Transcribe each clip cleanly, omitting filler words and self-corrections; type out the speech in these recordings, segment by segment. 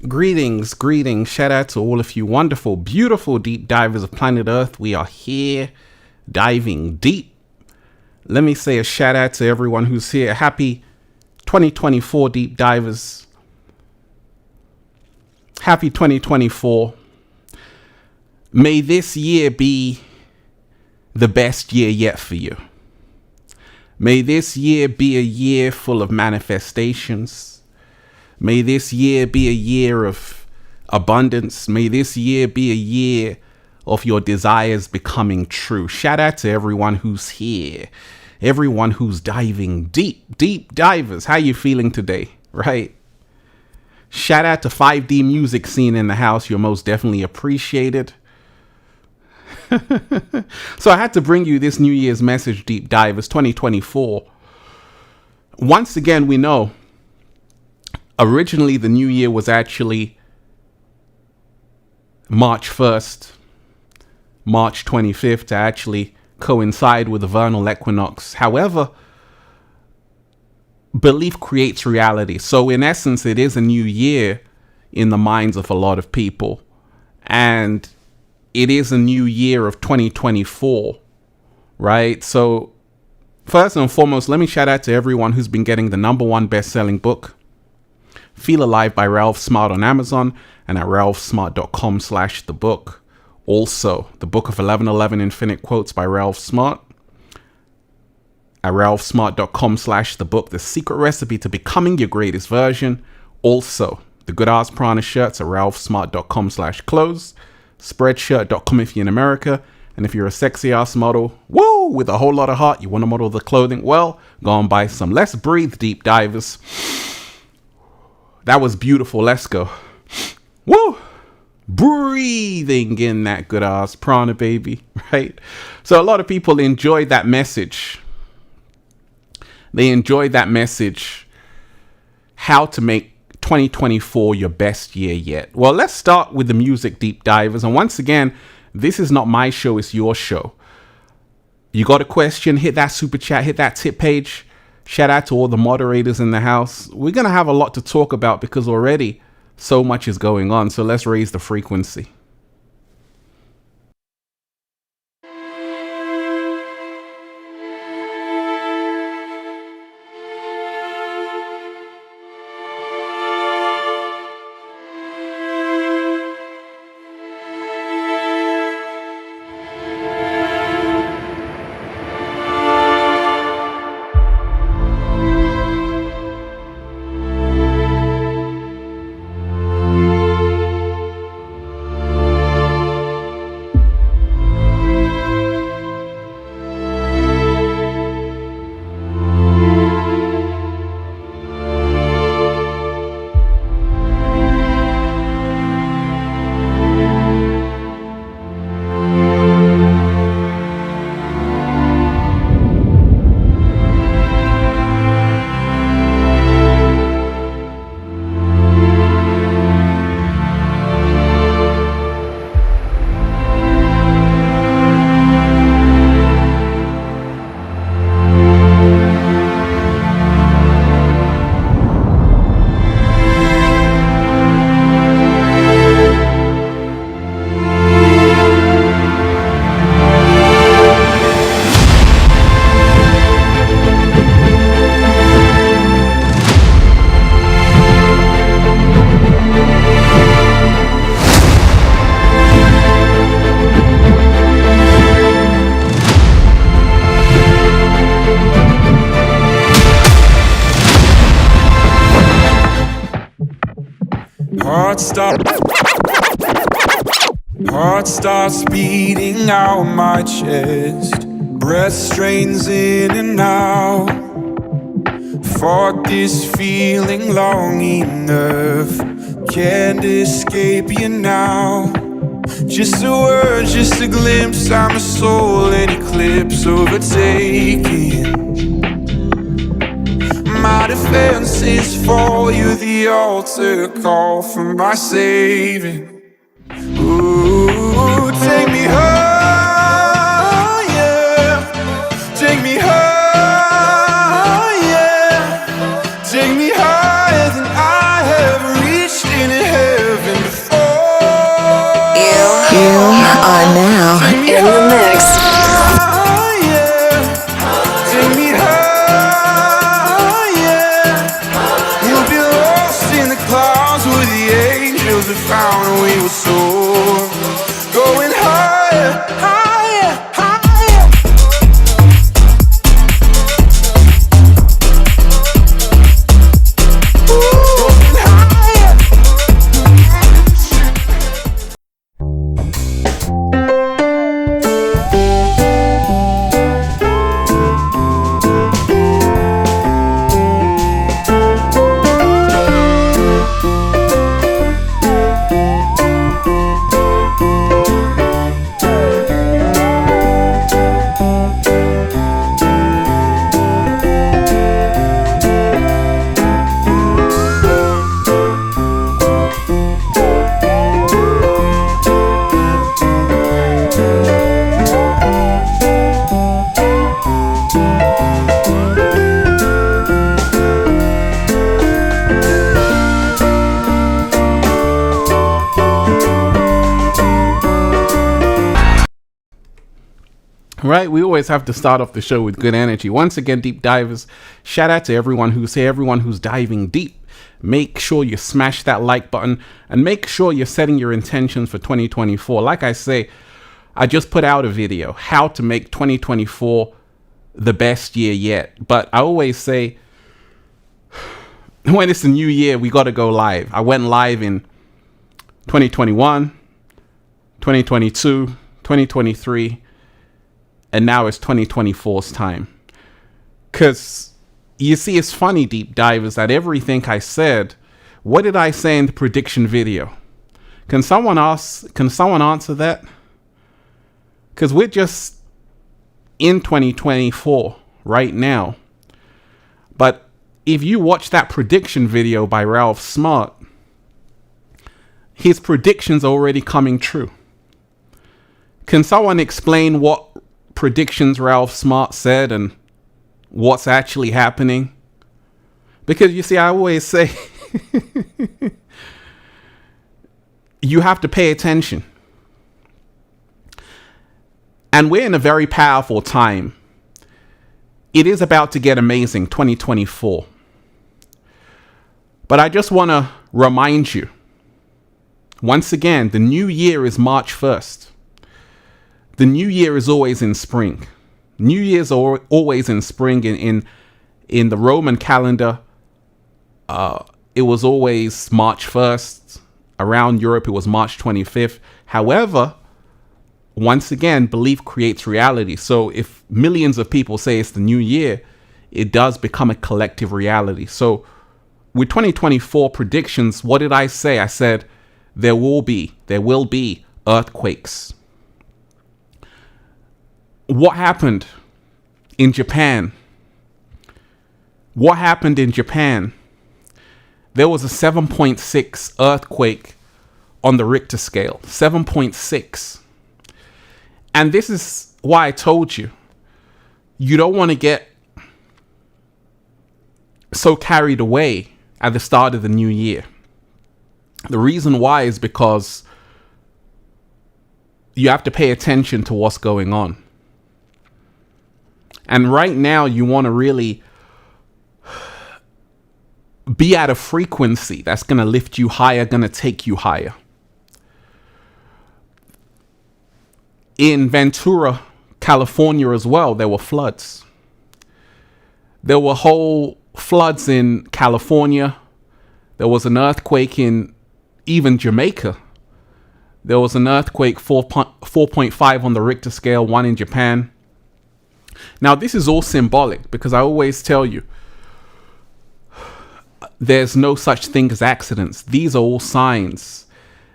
Greetings. Shout out to all of you wonderful, beautiful deep divers of planet Earth. We are here diving deep. Let me say a shout out to everyone who's here. Happy 2024 deep divers. Happy 2024. May this year be the best year yet for you. May this year be a year full of manifestations. May this year be a year of abundance. May this year be a year of your desires becoming true. Shout out to everyone who's here. Everyone who's diving deep, deep divers. How you feeling today, right? Shout out to 5D music scene in the house. You're most definitely appreciated. So I had to bring you this New Year's message, deep divers 2024. Once again, we know originally the new year was actually March 1st, March 25th to actually coincide with the vernal equinox. However, belief creates reality. So in essence, it is a new year in the minds of a lot of people. And it is a new year of 2024, right? So first and foremost, let me shout out to everyone who's been getting the #1 best-selling book, Feel Alive by Ralph Smart on Amazon and at ralphsmart.com/the book. Also, the book of 1111 Infinite Quotes by Ralph Smart at ralphsmart.com/the book. The secret recipe to becoming your greatest version. Also, the Good Ass Prana shirts at ralphsmart.com/clothes. Spreadshirt.com if you're in America. And if you're a sexy ass model, woo, with a whole lot of heart, you want to model the clothing, well, go and buy some. Let's breathe, deep divers. That was beautiful. Let's go. Woo! Breathing in that good ass prana, baby. Right? So a lot of people enjoyed that message. They enjoyed that message. How to make 2024 your best year yet. Well, let's start with the music, deep divers. And once again, this is not my show, it's your show. You got a question, hit that super chat, hit that tip page. Shout out to all the moderators in the house. We're going to have a lot to talk about because already so much is going on. So let's raise the frequency. Heart starts beating out my chest. Breath strains in and out. Fought this feeling long enough. Can't escape you now. Just a word, just a glimpse. I'm a soul in eclipse overtaking. My defense is for you, the altar call for my saving. Ooh, take me higher, take me higher, take me higher than I have reached in hell. are now in the mix. Take me higher. We'll be lost in the clouds where the angels have found and we will soar. Going higher, higher, higher. Going higher. Right, we always have to start off the show with good energy. Once again, deep divers, shout out to everyone who's here, everyone who's diving deep. Make sure you smash that like button and make sure you're setting your intentions for 2024. Like I say, I just put out a video, how to make 2024 the best year yet. But I always say, when it's a new year, we got to go live. I went live in 2021, 2022, 2023. And now it's 2024's time. Because you see, it's funny, deep divers, that everything I said, what did I say in the prediction video? Can someone answer that? Because we're just in 2024 right now. But if you watch that prediction video by Ralph Smart, his predictions are already coming true. Can someone explain what predictions Ralph Smart said and what's actually happening? Because you see, I always say you have to pay attention. And we're in a very powerful time. It is about to get amazing, 2024. But I just want to remind you, once again, the new year is March 1st. The new year is always in spring. New Year's are always in spring. In the Roman calendar, it was always March 1st. Around Europe, it was March 25th. However, once again, belief creates reality. So if millions of people say it's the new year, it does become a collective reality. So with 2024 predictions, what did I say? I said there will be earthquakes. What happened in Japan? What happened in Japan? There was a 7.6 earthquake on the Richter scale. 7.6. And this is why I told you, you don't want to get so carried away at the start of the new year. The reason why is because you have to pay attention to what's going on. And right now, you want to really be at a frequency that's going to lift you higher, going to take you higher. In Ventura, California as well, there were floods. There were whole floods in California. There was an earthquake in even Jamaica. There was an earthquake 4.5 on the Richter scale, one in Japan. Now, this is all symbolic because I always tell you, there's no such thing as accidents. These are all signs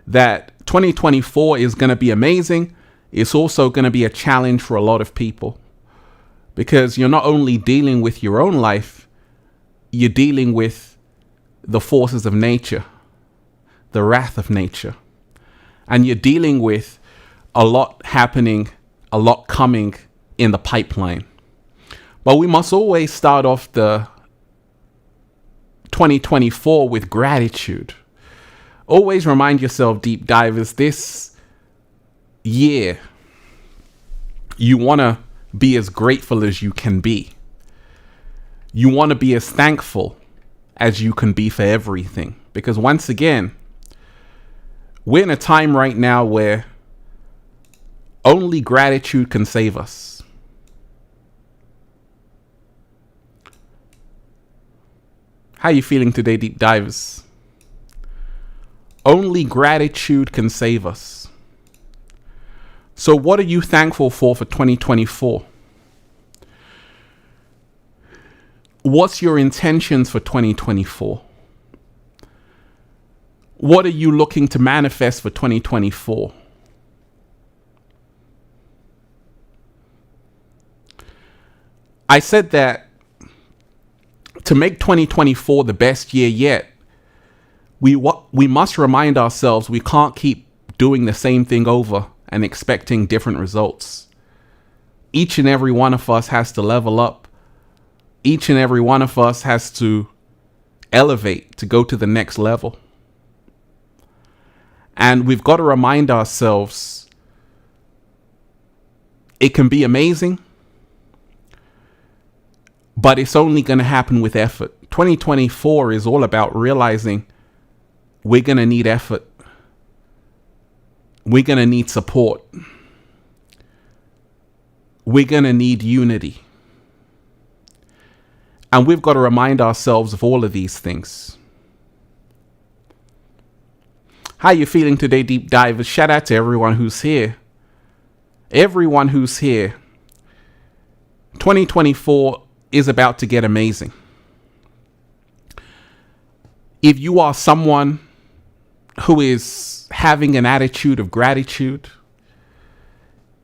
that 2024 is going to be amazing. It's also going to be a challenge for a lot of people because you're not only dealing with your own life, you're dealing with the forces of nature, the wrath of nature, and you're dealing with a lot happening, a lot coming in the pipeline. But we must always start off the 2024 with gratitude. Always remind yourself, deep divers, this year, you want to be as grateful as you can be. You want to be as thankful as you can be for everything. Because once again, we're in a time right now where only gratitude can save us. How are you feeling today, deep divers? Only gratitude can save us. So what are you thankful for 2024? What's your intentions for 2024? What are you looking to manifest for 2024? I said that to make 2024 the best year yet, we must remind ourselves we can't keep doing the same thing over and expecting different results. Each and every one of us has to level up. Each and every one of us has to elevate to go to the next level. And we've got to remind ourselves it can be amazing, but it's only going to happen with effort. 2024 is all about realizing we're going to need effort. We're going to need support. We're going to need unity. And we've got to remind ourselves of all of these things. How are you feeling today, deep divers? Shout out to everyone who's here. Everyone who's here. 2024 is about to get amazing. If you are someone who is having an attitude of gratitude,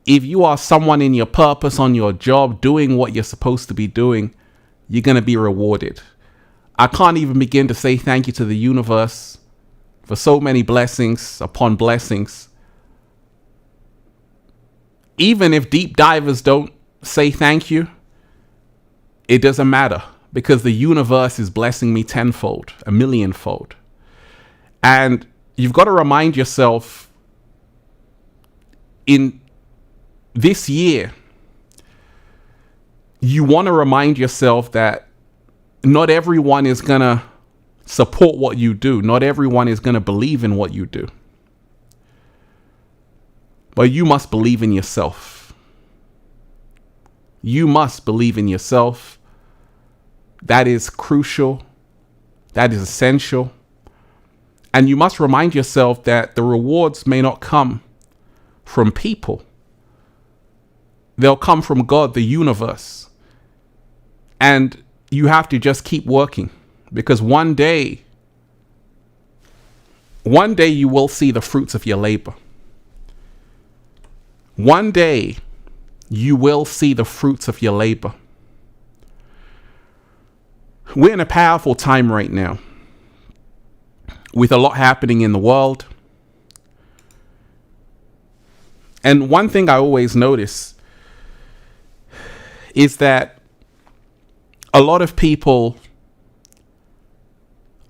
if you are someone in your purpose on your job, doing what you're supposed to be doing, you're going to be rewarded. I can't even begin to say thank you to the universe for so many blessings upon blessings. Even if deep divers don't say thank you, it doesn't matter, because the universe is blessing me tenfold, a millionfold. And you've got to remind yourself in this year, you want to remind yourself that not everyone is going to support what you do. Not everyone is going to believe in what you do. But you must believe in yourself. You must believe in yourself. That is crucial. That is essential. And you must remind yourself that the rewards may not come from people. They'll come from God, the universe. And you have to just keep working, because one day you will see the fruits of your labor. One day you will see the fruits of your labor. We're in a powerful time right now with a lot happening in the world. And one thing I always notice is that a lot of people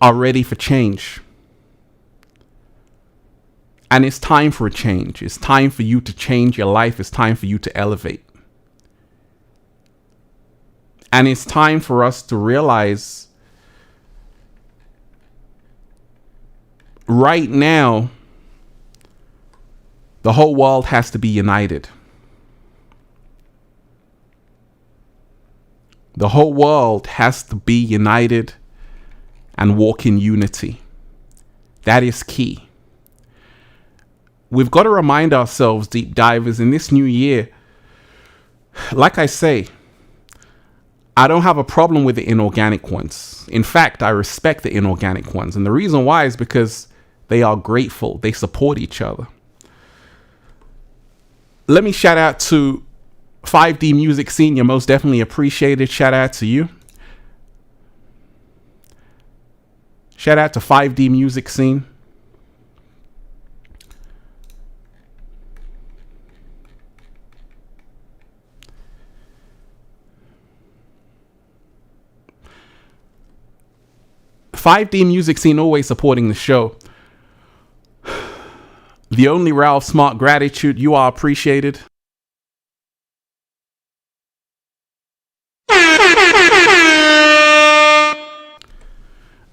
are ready for change. And it's time for a change. It's time for you to change your life. It's time for you to elevate. And it's time for us to realize right now, the whole world has to be united. The whole world has to be united and walk in unity. That is key. We've got to remind ourselves, deep divers, in this new year, like I say, I don't have a problem with the inorganic ones. In fact, I respect the inorganic ones. And the reason why is because they are grateful. They support each other. Let me shout out to 5D Music Scene. You're most definitely appreciated. Shout out to you. Shout out to 5D Music Scene. $5D Music Scene always supporting the show. The only Ralph Smart gratitude. You are appreciated.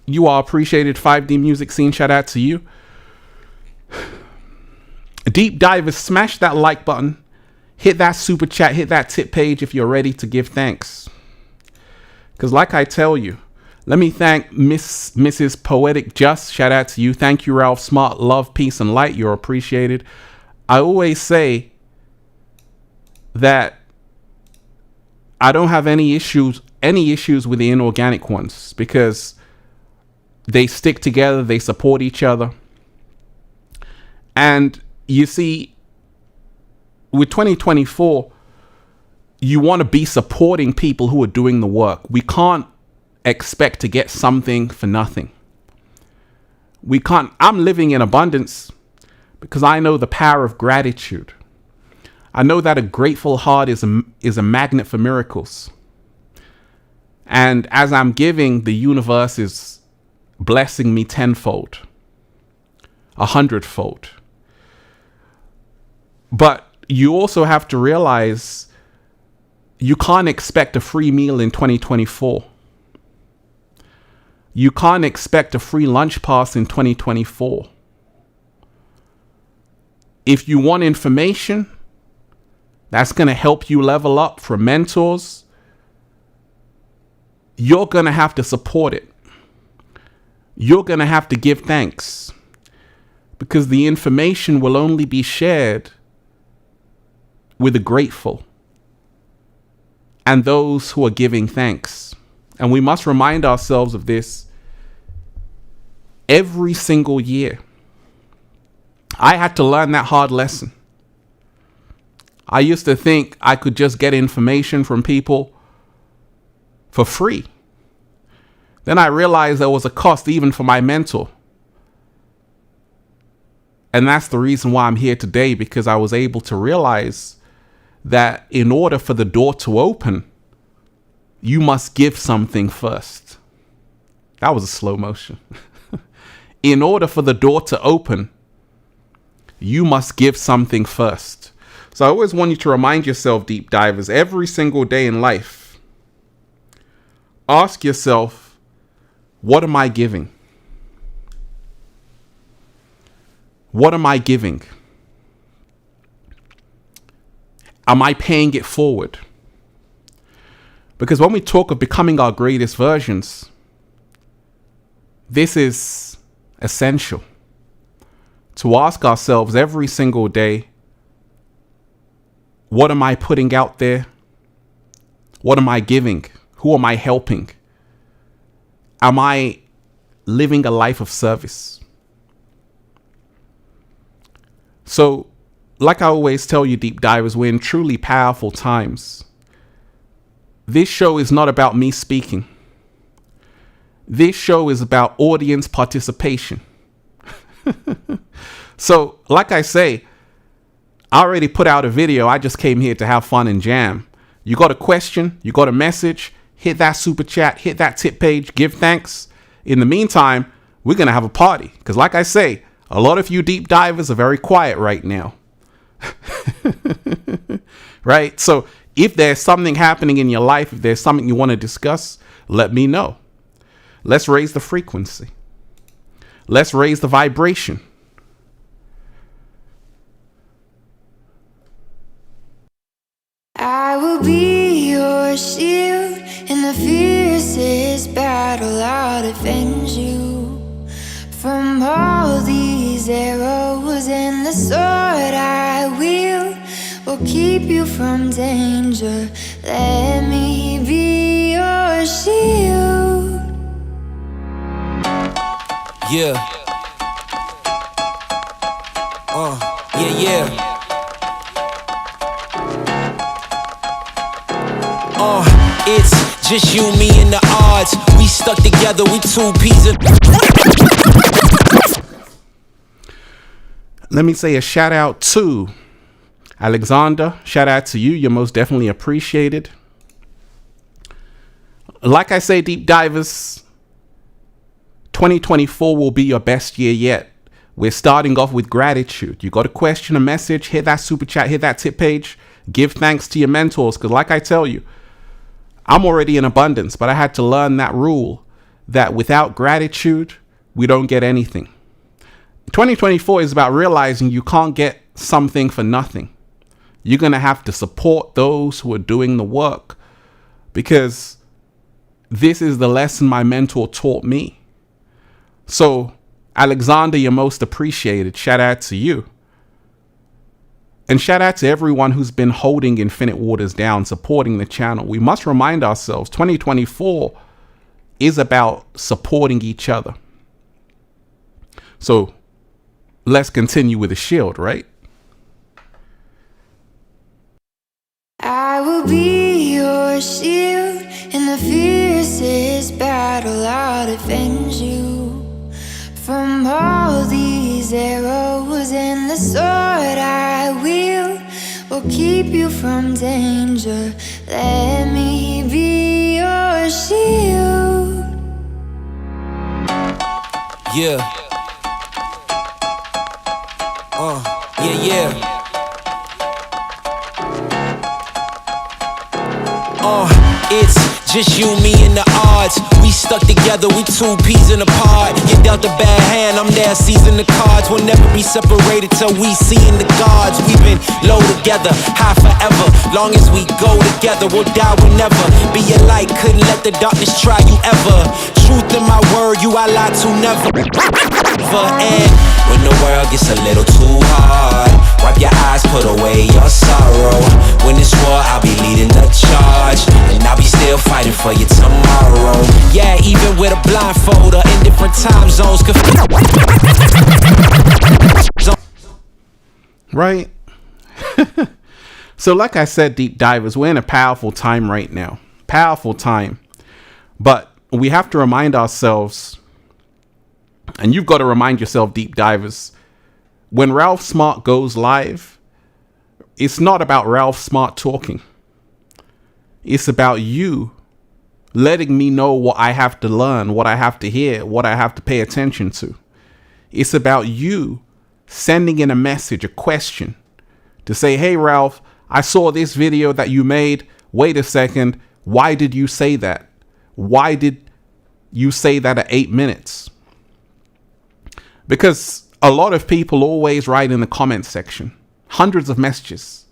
You are appreciated. 5D music scene. Shout out to you. Deep divers, smash that like button. Hit that super chat. Hit that tip page if you're ready to give thanks. Because like I tell you, let me thank Mrs. Poetic Just. Shout out to you. Thank you, Ralph Smart. Love, peace, and light. You're appreciated. I always say that I don't have any issues with the inorganic ones because they stick together. They support each other. And you see, with 2024, you want to be supporting people who are doing the work. We can't expect to get something for nothing. We can't. I'm living in abundance because I know the power of gratitude. I know that a grateful heart is a magnet for miracles. And as I'm giving, the universe is blessing me tenfold, 100-fold. But you also have to realize you can't expect a free meal in 2024. You can't expect a free lunch pass in 2024. If you want information that's going to help you level up from mentors, you're going to have to support it. You're going to have to give thanks because the information will only be shared with the grateful and those who are giving thanks. And we must remind ourselves of this every single year. I had to learn that hard lesson. I used to think I could just get information from people for free. Then I realized there was a cost even for my mentor. And that's the reason why I'm here today, because I was able to realize that in order for the door to open, you must give something first. That was a slow motion. In order for the door to open, you must give something first. So I always want you to remind yourself, deep divers, every single day in life, ask yourself, what am I giving? What am I giving? Am I paying it forward? Because when we talk of becoming our greatest versions, this is essential to ask ourselves every single day, what am I putting out there? What am I giving? Who am I helping? Am I living a life of service? So, like I always tell you, deep divers, we're in truly powerful times. This show is not about me speaking. This show is about audience participation. So, like I say, I already put out a video. I just came here to have fun and jam. You got a question, you got a message, hit that super chat, hit that tip page, give thanks. In the meantime, we're going to have a party. Because like I say, a lot of you deep divers are very quiet right now. Right? So if there's something happening in your life, if there's something you want to discuss, let me know. Let's raise the frequency. Let's raise the vibration. I will be your shield in the fiercest battle. I'll defend you from all these arrows, and the sword I wield will keep you from danger. Let me be your shield. Yeah. Yeah. It's just you, me, and the odds. We stuck together, we two peas of... Let me say a shout out to Alexander. Shout out to you. You're most definitely appreciated. Like I say, deep divers, 2024 will be your best year yet. We're starting off with gratitude. You got a question, a message, hit that super chat, hit that tip page. Give thanks to your mentors. Because like I tell you, I'm already in abundance, but I had to learn that rule that without gratitude, we don't get anything. 2024 is about realizing you can't get something for nothing. You're going to have to support those who are doing the work, because this is the lesson my mentor taught me. So, Alexander, you're most appreciated. Shout out to you. And shout out to everyone who's been holding Infinite Waters down, supporting the channel. We must remind ourselves 2024 is about supporting each other. So let's continue with the shield, right? I will be your shield in the fiercest battle. I'll defend you from all these arrows, and the sword I will keep you from danger. Let me be your shield. Yeah. Yeah. It's just you, me, and the odds. We stuck together, we two peas in a pod. You dealt a bad hand, I'm there seizing the cards. We'll never be separated till we seeing the gods. We've been low together, high forever. Long as we go together, we'll die whenever. Be a light, couldn't let the darkness try you ever. Truth in my word, you I lie to never. And when the world gets a little too hard, wipe your eyes, put away your sorrow. When it's war, I'll be leading the charge, and I'll be still fighting for you tomorrow. Yeah, even with a blindfold or in different time zones. Right? So like I said, deep divers, we're in a powerful time right now. Powerful time. But we have to remind ourselves, and you've got to remind yourself, deep divers, when Ralph Smart goes live, it's not about Ralph Smart talking. It's about you letting me know what I have to learn, what I have to hear, what I have to pay attention to. It's about you sending in a message, a question, to say, hey, Ralph, I saw this video that you made. Wait a second. Why did you say that? Why did you say that at 8 minutes? Because a lot of people always write in the comment section, hundreds of messages.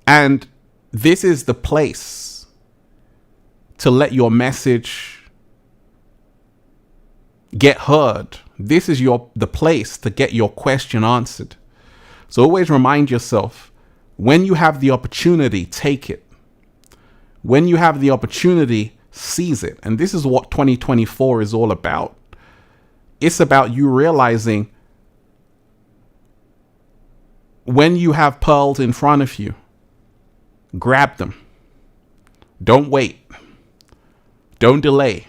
And this is the place to let your message get heard. This is the place to get your question answered. So always remind yourself, when you have the opportunity, take it. When you have the opportunity, seize it. And this is what 2024 is all about. It's about you realizing when you have pearls in front of you, grab them. Don't wait. Don't delay.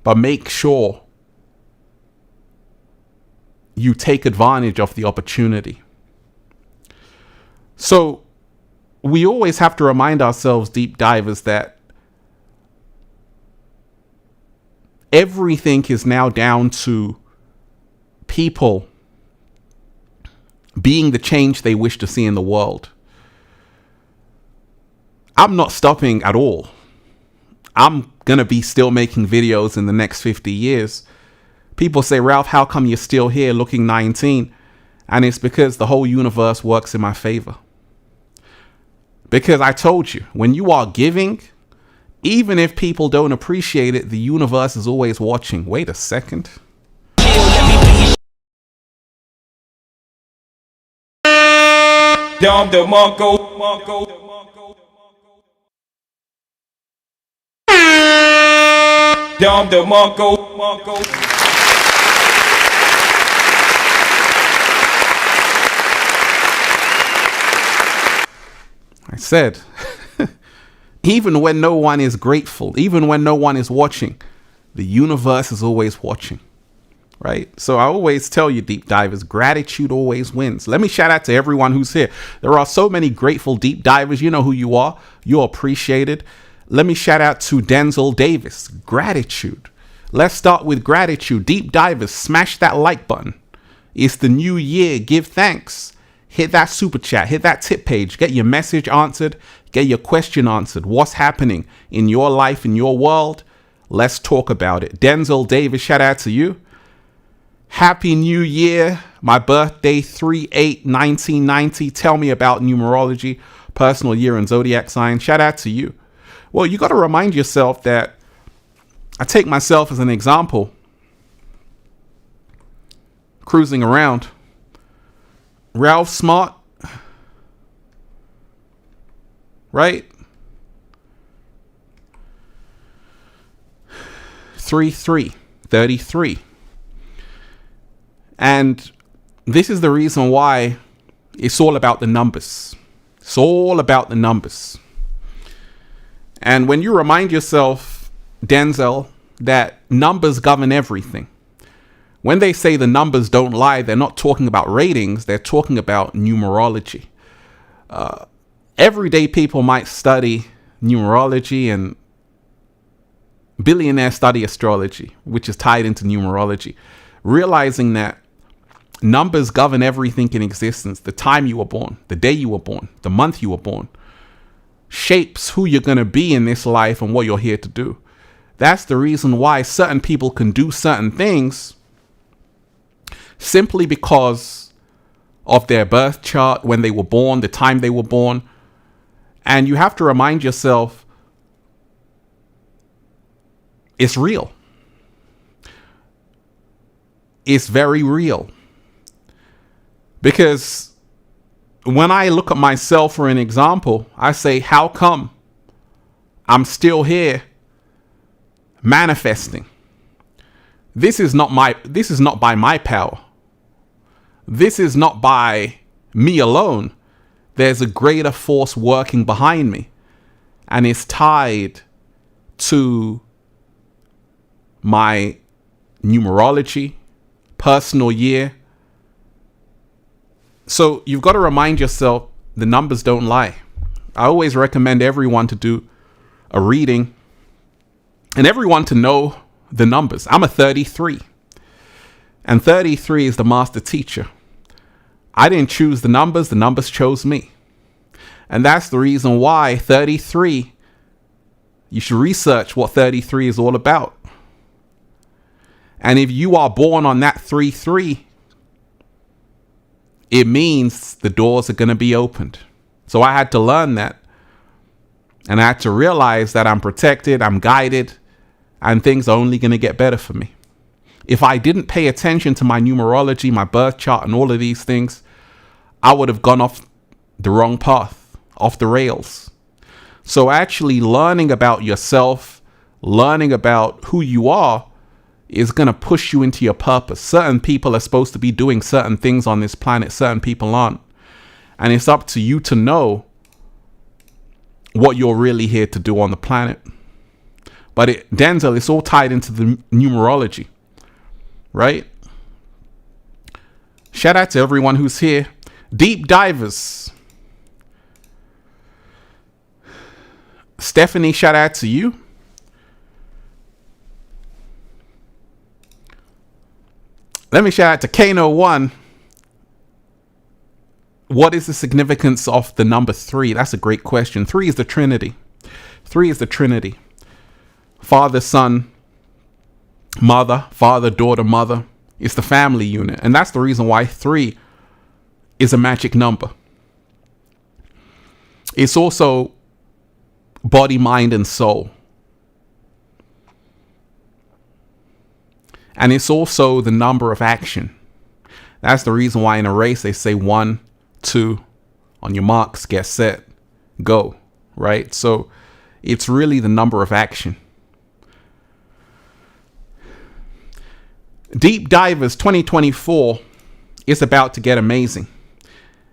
But make sure you take advantage of the opportunity. So we always have to remind ourselves, deep divers, that everything is now down to people being the change they wish to see in the world. I'm not stopping at all. I'm going to be still making videos in the next 50 years. People say, Ralph, how come you're still here looking 19? And it's because the whole universe works in my favor. Because I told you, when you are giving, even if people don't appreciate it, the universe is always watching. Wait a second. I said, even when no one is grateful, even when no one is watching, the universe is always watching, right? So I always tell you, deep divers, gratitude always wins. Let me shout out to everyone who's here. There are so many grateful deep divers. You know who you are. You're appreciated. Let me shout out to Denzel Davis. Gratitude. Let's start with gratitude. Deep divers, smash that like button. It's the new year. Give thanks. Hit that super chat. Hit that tip page. Get your message answered. Get your question answered. What's happening in your life, in your world? Let's talk about it. Denzel Davis, shout out to you. Happy New Year. My birthday, 3/8/1990. Tell me about numerology, personal year and zodiac sign. Shout out to you. Well, you got to remind yourself that I take myself as an example. Cruising around. Ralph Smart. Right? 33. And this is the reason why it's all about the numbers. It's all about the numbers. And when you remind yourself, Denzel, that numbers govern everything. When they say the numbers don't lie, they're not talking about ratings. They're talking about numerology. Everyday people might study numerology, and billionaires study astrology, which is tied into numerology, realizing that numbers govern everything in existence. The time you were born, the day you were born, the month you were born, shapes who you're going to be in this life and what you're here to do. That's the reason why certain people can do certain things simply because of their birth chart, when they were born, the time they were born. And you have to remind yourself, it's real. It's very real. Because when I look at myself for an example, I say, how come I'm still here manifesting? This is not by my power. This is not by me alone. There's a greater force working behind me, and it's tied to my numerology, personal year. So you've got to remind yourself, the numbers don't lie. I always recommend everyone to do a reading and everyone to know the numbers. I'm a 33, and 33 is the master teacher. I didn't choose the numbers chose me. And that's the reason why 33, you should research what 33 is all about. And if you are born on that 3/3, it means the doors are going to be opened. So I had to learn that. And I had to realize that I'm protected, I'm guided, and things are only going to get better for me. If I didn't pay attention to my numerology, my birth chart, and all of these things, I would have gone off the wrong path, off the rails. So actually learning about yourself, learning about who you are, is going to push you into your purpose. Certain people are supposed to be doing certain things on this planet. Certain people aren't. And it's up to you to know what you're really here to do on the planet. But Denzel, it's all tied into the numerology, right? Shout out to everyone who's here. Deep divers. Stephanie, shout out to you. Let me shout out to Kano1. What is the significance of the number 3? That's a great question. 3 is the Trinity. 3 is the Trinity. Father, son, mother, father, daughter, mother. It's the family unit. And that's the reason why 3 is a magic number. It's also body, mind, and soul. And it's also the number of action. That's the reason why in a race they say 1, 2, on your marks, get set, go, right? So it's really the number of action. Deep Divers 2024 is about to get amazing.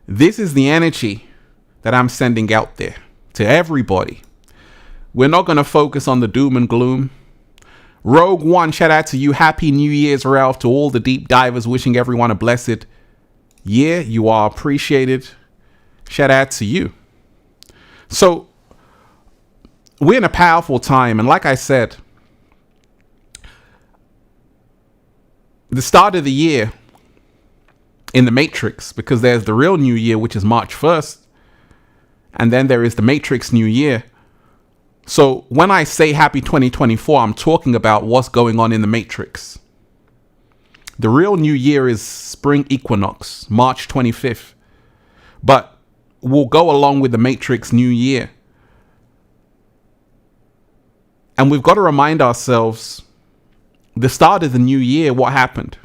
This is the energy that I'm sending out there to everybody. We're not going to focus on the doom and gloom. Rogue One, shout out to you. Happy New Year's, Ralph, to all the deep divers. Wishing everyone a blessed year. You are appreciated. Shout out to you. So we're in a powerful time. And like I said, the start of the year in the Matrix, because there's the real New Year, which is March 1st, and then there is the Matrix New Year. So when I say happy 2024, I'm talking about what's going on in the Matrix. The real New Year is spring equinox, March 25th. But we'll go along with the Matrix New Year. And we've got to remind ourselves, the start of the new year, what happened?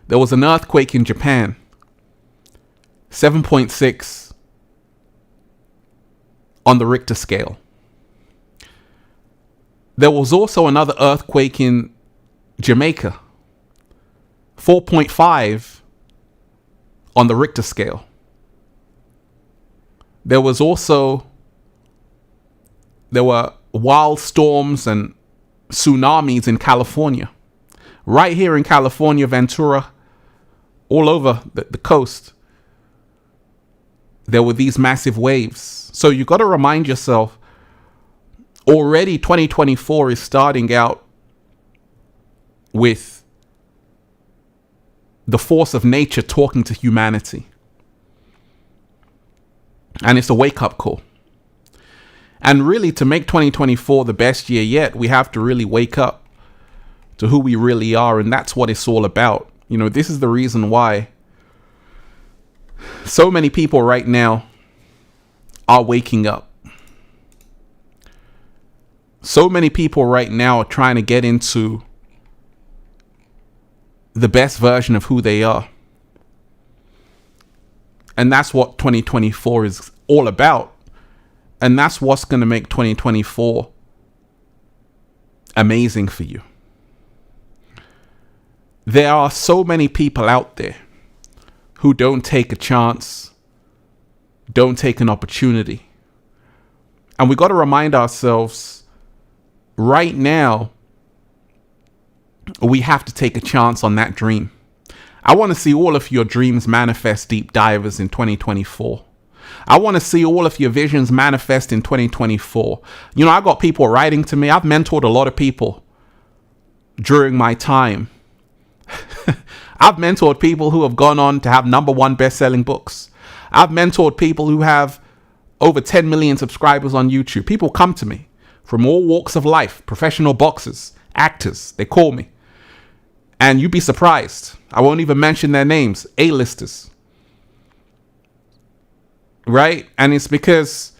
There was an earthquake in Japan, 7.6 on the Richter scale. There was also another earthquake in Jamaica, 4.5 on the Richter scale. There were wild storms and tsunamis in California. Right here in California, Ventura, all over the coast, there were these massive waves. So you got to remind yourself, already 2024 is starting out with the force of nature talking to humanity. And it's a wake-up call. And really, to make 2024 the best year yet, we have to really wake up to who we really are. And that's what it's all about. You know, this is the reason why so many people right now are waking up. So many people right now are trying to get into the best version of who they are. And that's what 2024 is all about. And that's what's going to make 2024 amazing for you. There are so many people out there who don't take a chance, don't take an opportunity. And we got to remind ourselves, right now, we have to take a chance on that dream. I want to see all of your dreams manifest, deep divers, in 2024. I want to see all of your visions manifest in 2024. You know, I got people writing to me. I've mentored a lot of people during my time. I've mentored people who have gone on to have #1 best-selling books. I've mentored people who have over 10 million subscribers on YouTube. People come to me from all walks of life, professional boxers, actors. They call me. And you'd be surprised. I won't even mention their names. A-listers. Right? And it's because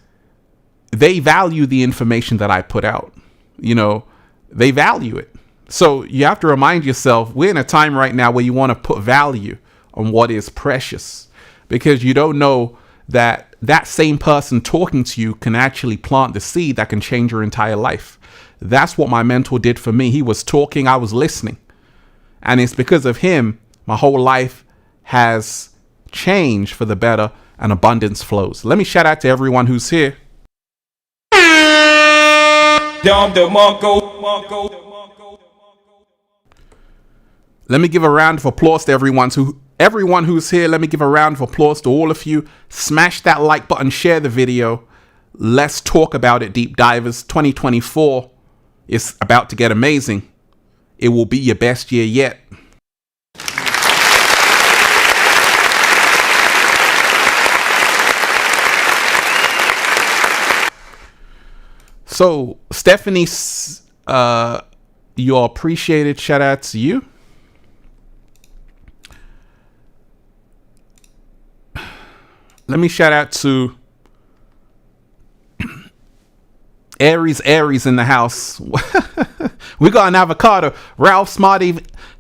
they value the information that I put out. You know, they value it. So you have to remind yourself, we're in a time right now where you want to put value on what is precious, because you don't know that that same person talking to you can actually plant the seed that can change your entire life. That's what my mentor did for me. He was talking, I was listening. And it's because of him, my whole life has changed for the better and abundance flows. Let me shout out to everyone who's here. Let me give a round of applause to everyone who's here. Let me give a round of applause to all of you. Smash that like button, share the video. Let's talk about it, deep divers. 2024 is about to get amazing. It will be your best year yet. So, Stephanie, you're appreciated. Shout out to you. Let me shout out to Aries in the house. We got an avocado. Ralph Smart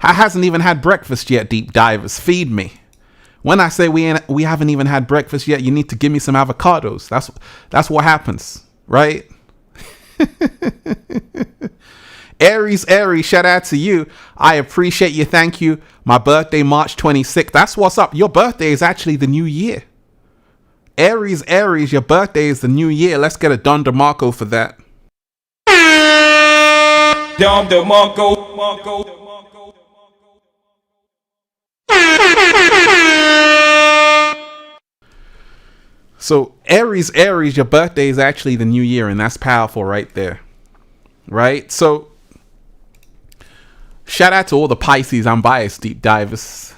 hasn't even had breakfast yet, deep divers. Feed me. When I say we haven't even had breakfast yet, you need to give me some avocados. That's what happens, right? Aries, shout out to you. I appreciate you. Thank you. My birthday, March 26th. That's what's up. Your birthday is actually the new year. Aries, your birthday is the new year. Let's get a Don DeMarco for that. Don DeMarco. So Aries, your birthday is actually the new year, and that's powerful right there. Right? So Shout out to all the Pisces unbiased deep divers.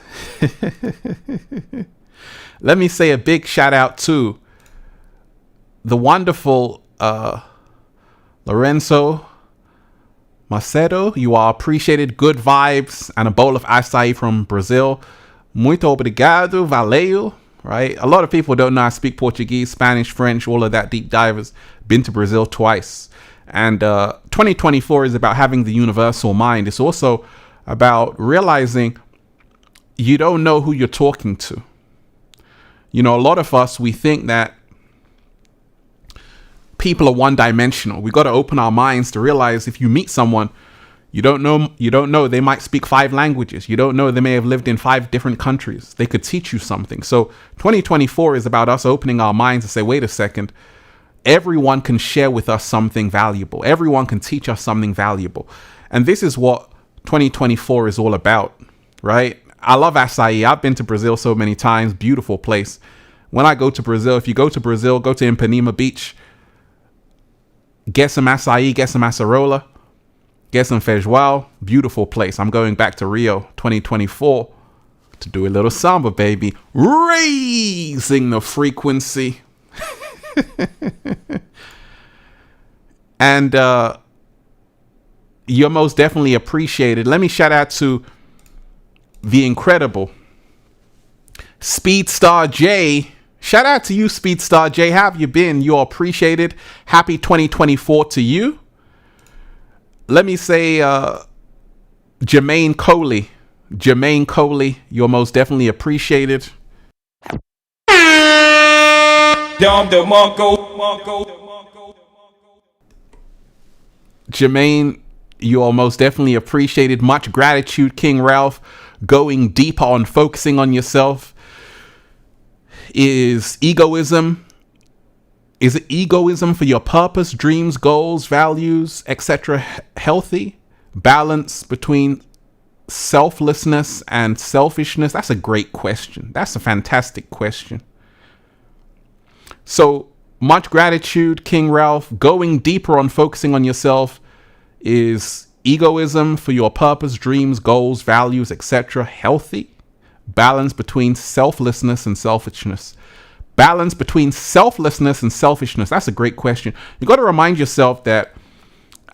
Let me say a big shout out to the wonderful Lorenzo Macedo. You are appreciated. Good vibes and a bowl of açaí from Brazil. Muito obrigado, valeu. Right? A lot of people don't know I speak Portuguese, Spanish, French, all of that deep divers. Been to Brazil twice. And 2024 is about having the universal mind. It's also about realizing you don't know who you're talking to. You know, a lot of us, we think that people are one-dimensional. We got to open our minds to realize if you meet someone, you don't know they might speak 5 languages. You don't know they may have lived in 5 different countries. They could teach you something. So 2024 is about us opening our minds to say, wait a second, everyone can share with us something valuable. Everyone can teach us something valuable. And this is what 2024 is all about, right? I love açaí. I've been to Brazil so many times. Beautiful place. When I go to Brazil, if you go to Brazil, go to Ipanema Beach, get some açaí, get some acerola, get some feijoada. Beautiful place. I'm going back to Rio 2024 to do a little samba, baby. Raising the frequency. And you're most definitely appreciated. Let me shout out to the incredible Speedstar J. Shout out to you, Speedstar J. How have you been? You're appreciated. Happy 2024 to you. Let me say Jermaine Coley. Jermaine Coley, you're most definitely appreciated. Jermaine, you are most definitely appreciated. Much gratitude, King Ralph. Going deeper on focusing on yourself. Is it egoism for your purpose, dreams, goals, values, etc. healthy? Balance between selflessness and selfishness? That's a great question. That's a fantastic question. So much gratitude, King Ralph. Going deeper on focusing on yourself. Is egoism for your purpose, dreams, goals, values, etc. healthy? Balance between selflessness and selfishness. Balance between selflessness and selfishness. That's a great question. You got to remind yourself that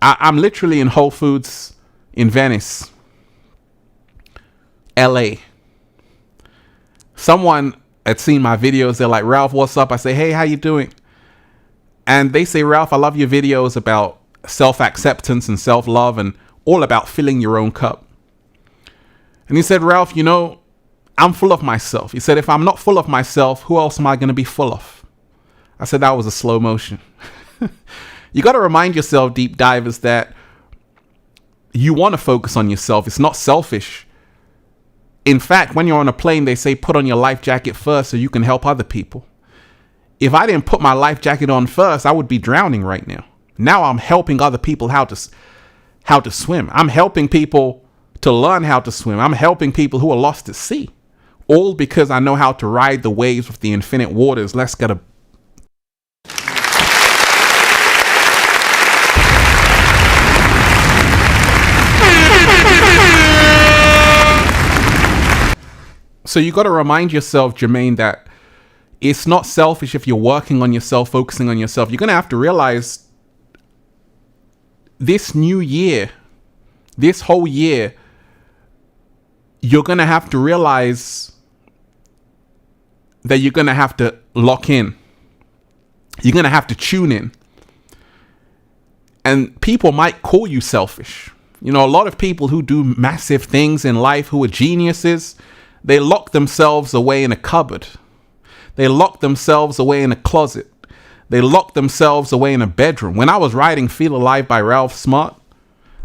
I'm literally in Whole Foods in Venice, LA. Someone had seen my videos. They're like, Ralph, what's up? I say, hey, how you doing? And they say, Ralph, I love your videos about self-acceptance and self-love and all about filling your own cup. And he said, Ralph, you know, I'm full of myself. He said, if I'm not full of myself, who else am I going to be full of? I said, that was a slow motion. You got to remind yourself, deep divers, that you want to focus on yourself. It's not selfish. In fact, when you're on a plane, they say put on your life jacket first so you can help other people. If I didn't put my life jacket on first, I would be drowning right now. Now I'm helping other people how to swim. I'm helping people to learn how to swim. I'm helping people who are lost at sea. All because I know how to ride the waves of the infinite waters. Let's get a... So you got to remind yourself, Jermaine, that it's not selfish if you're working on yourself, focusing on yourself. You're going to have to realize this new year, this whole year, you're going to have to realize that you're going to have to lock in. You're going to have to tune in. And people might call you selfish. You know, a lot of people who do massive things in life, who are geniuses, they lock themselves away in a cupboard. They lock themselves away in a closet. They lock themselves away in a bedroom. When I was writing Feel Alive by Ralph Smart,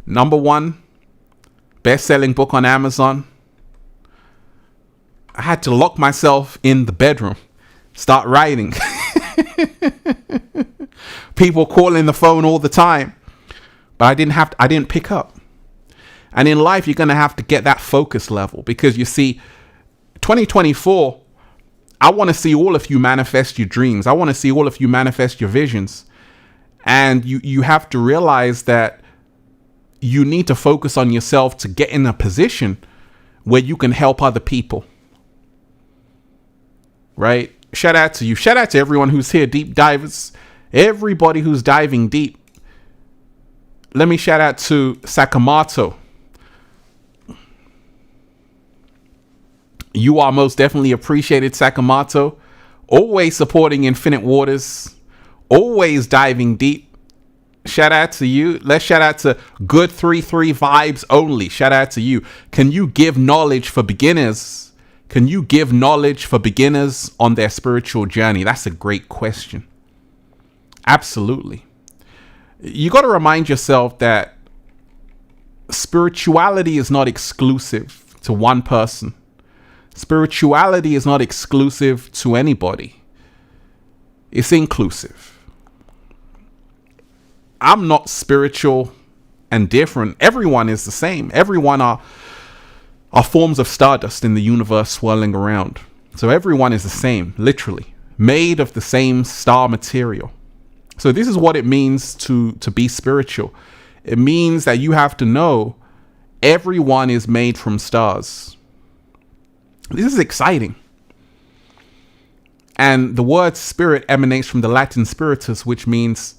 #1 best-selling book on Amazon, I had to lock myself in the bedroom, start writing. People calling the phone all the time, but I didn't pick up. And in life, you're going to have to get that focus level, because you see, 2024, I want to see all of you manifest your dreams. I want to see all of you manifest your visions. And you have to realize that you need to focus on yourself to get in a position where you can help other people. Right? Shout out to you. Shout out to everyone who's here, deep divers. Everybody who's diving deep. Let me shout out to Sakamoto. You are most definitely appreciated, Sakamoto. Always supporting Infinite Waters. Always diving deep. Shout out to you. Let's shout out to Good 33 Vibes Only. Shout out to you. Can you give knowledge for beginners? Can you give knowledge for beginners on their spiritual journey? That's a great question. Absolutely. You got to remind yourself that spirituality is not exclusive to one person. Spirituality is not exclusive to anybody. It's inclusive. I'm not spiritual and different. Everyone is the same. Everyone are forms of stardust in the universe swirling around. So everyone is the same, literally, made of the same star material. So this is what it means to be spiritual. It means that you have to know everyone is made from stars. This is exciting. And the word spirit emanates from the Latin spiritus, which means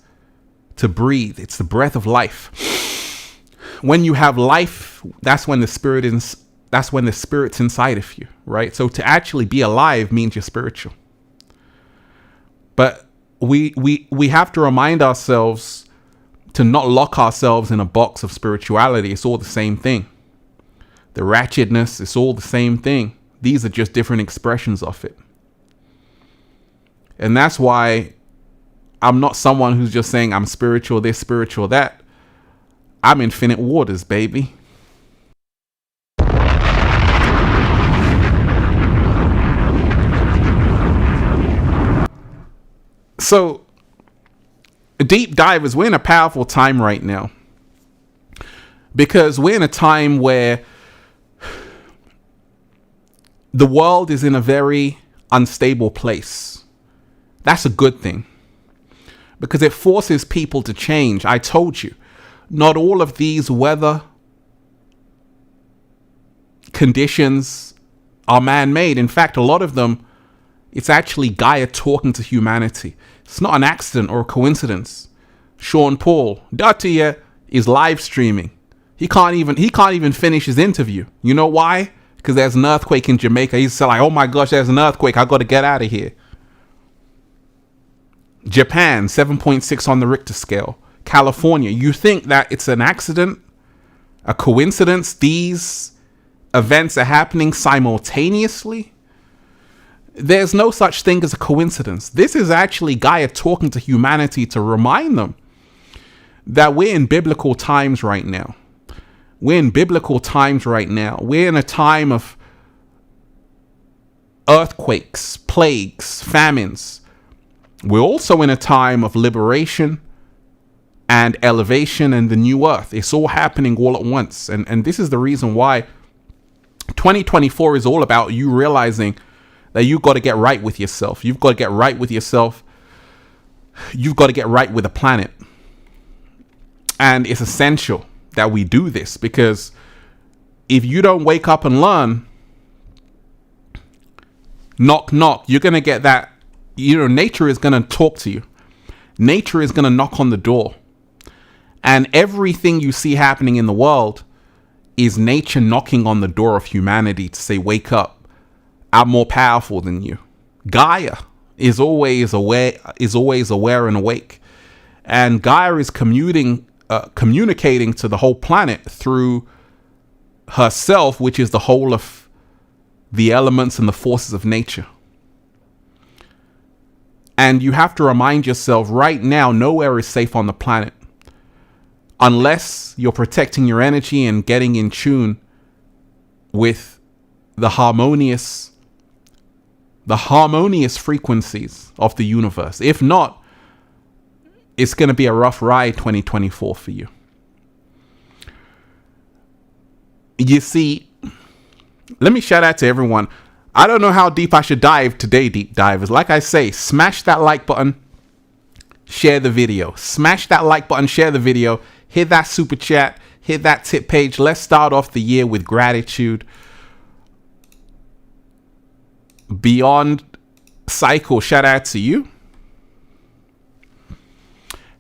to breathe. It's the breath of life. When you have life, that's when the spirit's inside of you, right? So to actually be alive means you're spiritual. But we have to remind ourselves to not lock ourselves in a box of spirituality. It's all the same thing. The ratchetness, it's all the same thing. These are just different expressions of it. And that's why I'm not someone who's just saying I'm spiritual this, spiritual that. I'm Infinite Waters, baby. So, deep divers, we're in a powerful time right now. Because we're in a time where the world is in a very unstable place. That's a good thing. Because it forces people to change. I told you, not all of these weather conditions are man-made. In fact, a lot of them, it's actually Gaia talking to humanity. It's not an accident or a coincidence. Sean Paul, Datia, is live streaming. He can't even finish his interview. You know why? Because there's an earthquake in Jamaica. He's like, oh my gosh, there's an earthquake. I got to get out of here. Japan, 7.6 on the Richter scale. California, you think that it's an accident, a coincidence? These events are happening simultaneously? There's no such thing as a coincidence. This is actually Gaia talking to humanity to remind them that we're in biblical times right now. We're in biblical times right now. We're in a time of earthquakes, plagues, famines. We're also in a time of liberation and elevation and the new earth. It's all happening all at once. And this is the reason why 2024 is all about you realizing that you've got to get right with yourself. You've got to get right with yourself. You've got to get right with the planet. And it's essential that we do this, because if you don't wake up and learn, knock, knock, you're going to get that, nature is going to talk to you. Nature is going to knock on the door. And everything you see happening in the world is nature knocking on the door of humanity to say, wake up. I'm more powerful than you. Gaia is always aware and awake. And Gaia is communicating to the whole planet through herself, which is the whole of the elements and the forces of nature. And you have to remind yourself right now, nowhere is safe on the planet unless you're protecting your energy and getting in tune with the harmonious frequencies of the universe. If not, it's going to be a rough ride 2024 for you. You see, let me shout out to everyone. I don't know how deep I should dive today, deep divers. Like I say, smash that like button, share the video. Smash that like button, share the video, hit that super chat, hit that tip page. Let's start off the year with gratitude. Beyond Cycle, shout out to you.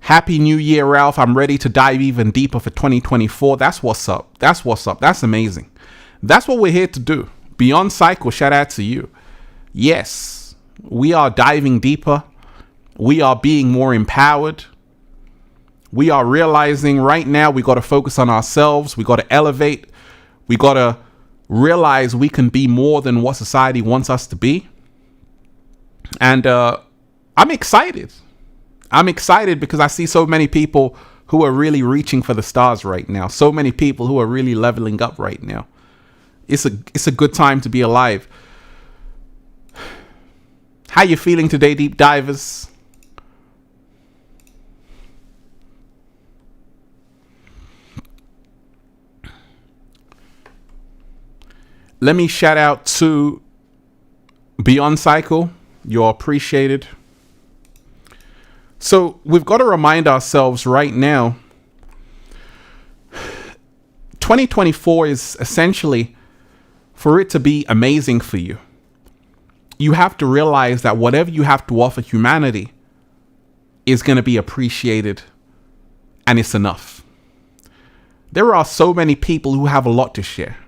Happy New Year, Ralph. I'm ready to dive even deeper for 2024. That's what's up. That's what's up. That's amazing. That's what we're here to do. Beyond Cycle, shout out to you. Yes, we are diving deeper. We are being more empowered. We are realizing right now we got to focus on ourselves. We got to elevate. We got to realize we can be more than what society wants us to be. And I'm excited. I'm excited because I see so many people who are really reaching for the stars right now. So many people who are really leveling up right now. It's a good time to be alive. How you feeling today, deep divers? Let me shout out to Beyond Cycle. You're appreciated. So we've got to remind ourselves right now, 2024 is essentially for it to be amazing for you. You have to realize that whatever you have to offer humanity is going to be appreciated, and it's enough. There are so many people who have a lot to share,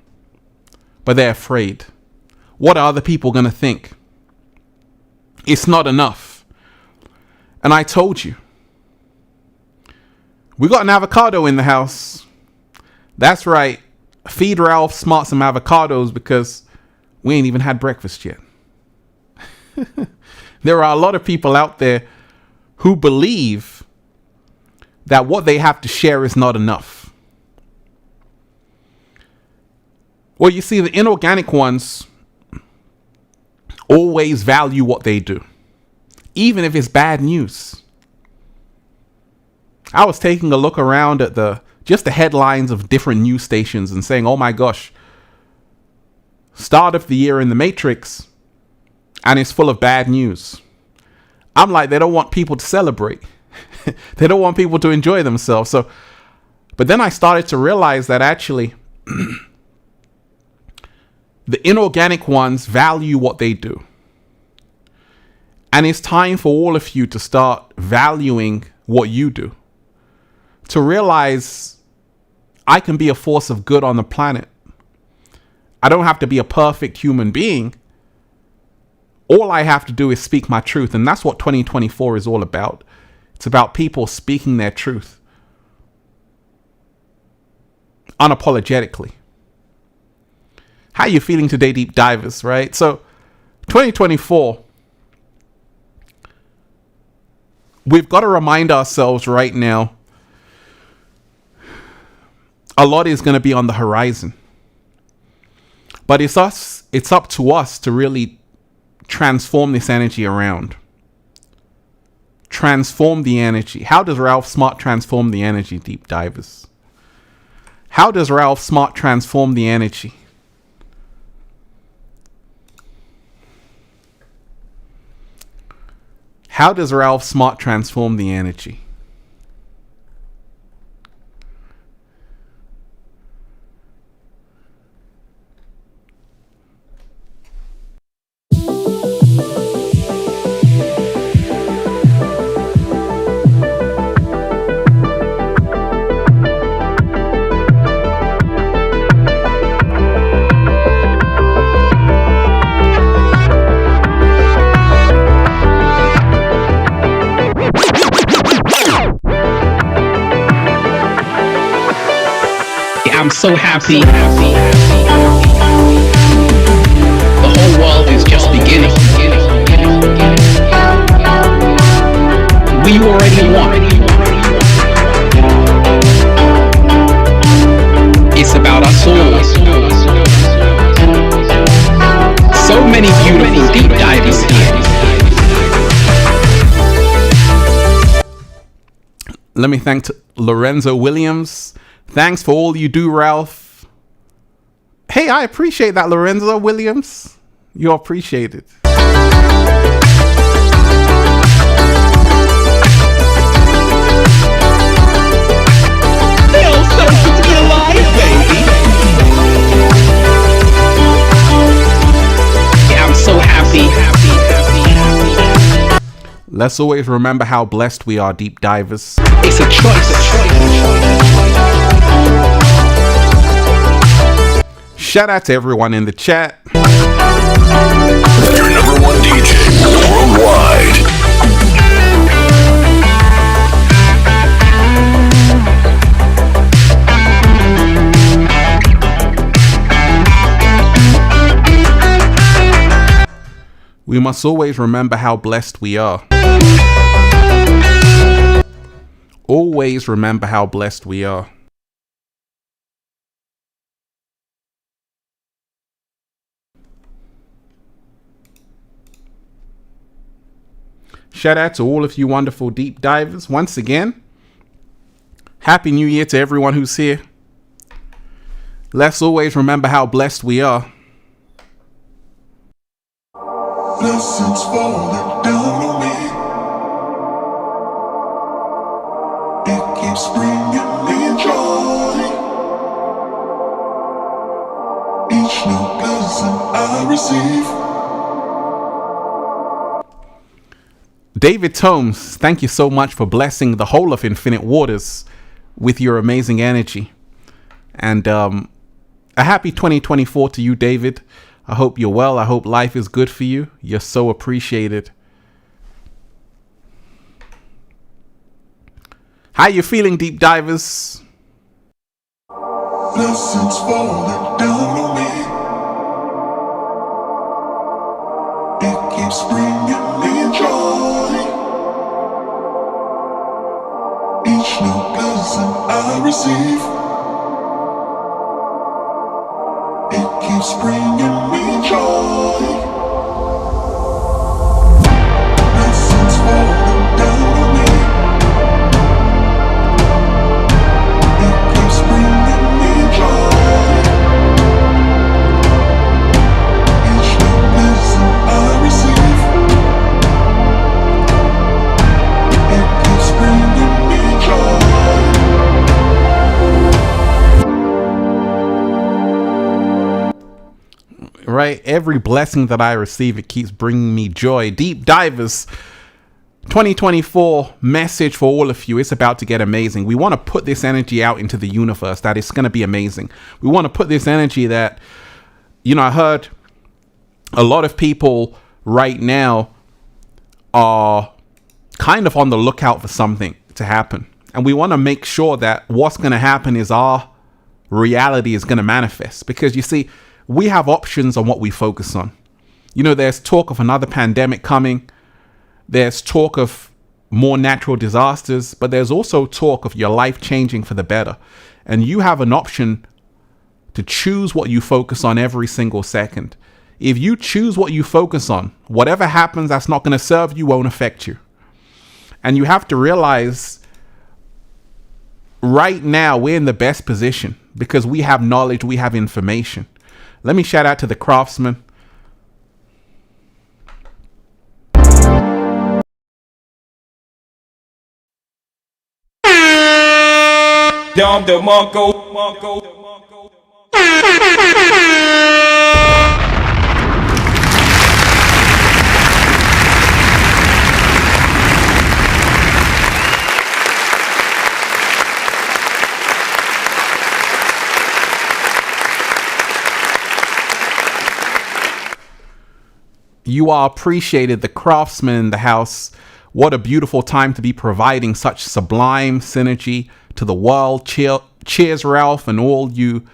but they're afraid. What are other people going to think? It's not enough. And I told you, we got an avocado in the house. That's right. Feed Ralph Smart some avocados because we ain't even had breakfast yet. There are a lot of people out there who believe that what they have to share is not enough. Well, you see, the inorganic ones always value what they do, even if it's bad news. I was taking a look around at just the headlines of different news stations and saying, oh my gosh, start of the year in the Matrix, and it's full of bad news. I'm like, they don't want people to celebrate. They don't want people to enjoy themselves. But then I started to realize that actually the inorganic ones value what they do. And it's time for all of you to start valuing what you do. To realize I can be a force of good on the planet. I don't have to be a perfect human being. All I have to do is speak my truth. And that's what 2024 is all about. It's about people speaking their truth. Unapologetically. How are you feeling today, deep divers, right? So 2024, we've got to remind ourselves right now, a lot is going to be on the horizon. But it's up to us to really transform this energy around. Transform the energy. How does Ralph Smart transform the energy, deep divers? How does Ralph Smart transform the energy? How does Ralph Smart transform the energy? I'm so happy. The whole world is just beginning. We already won. It's about us all. So many beautiful deep divers here. Let me thank Lorenzo Williams. Thanks for all you do, Ralph. Hey, I appreciate that, Lorenzo Williams. You're appreciated. Feels so good to be alive. Let's always remember how blessed we are, deep divers. It's a choice. Shout out to everyone in the chat. Your number one DJ worldwide. We must always remember how blessed we are. Always remember how blessed we are. Shout out to all of you wonderful deep divers. Once again, Happy New Year to everyone who's here. Let's always remember how blessed we are. Blessings falling down on me. It keeps bringing me joy. Each new blessing I receive. David Tomes, thank you so much for blessing the whole of Infinite Waters with your amazing energy. And a happy 2024 to you, David. I hope you're well. I hope life is good for you. You're so appreciated. How you feeling, deep divers? Blessings falling down on me. It keeps bringing me joy. Each new blessing I receive. It keeps bringing me joy. Blessings falling down on me. It keeps bringing me joy. Each new blessing I receive. It keeps bringing me joy. Right? Every blessing that I receive, it keeps bringing me joy. Deep divers, 2024 message for all of you. It's about to get amazing. We want to put this energy out into the universe that it's going to be amazing. We want to put this energy that, I heard a lot of people right now are kind of on the lookout for something to happen. And we want to make sure that what's going to happen is our reality is going to manifest. Because you see, we have options on what we focus on. There's talk of another pandemic coming. There's talk of more natural disasters, but there's also talk of your life changing for the better. And you have an option to choose what you focus on every single second. If you choose what you focus on, whatever happens that's not going to serve you won't affect you. And you have to realize right now we're in the best position because we have knowledge, we have information. Let me shout out to the craftsman. Dom DeMarco. You are appreciated, the craftsman in the house. What a beautiful time to be providing such sublime synergy to the world. Cheers, Ralph, and all you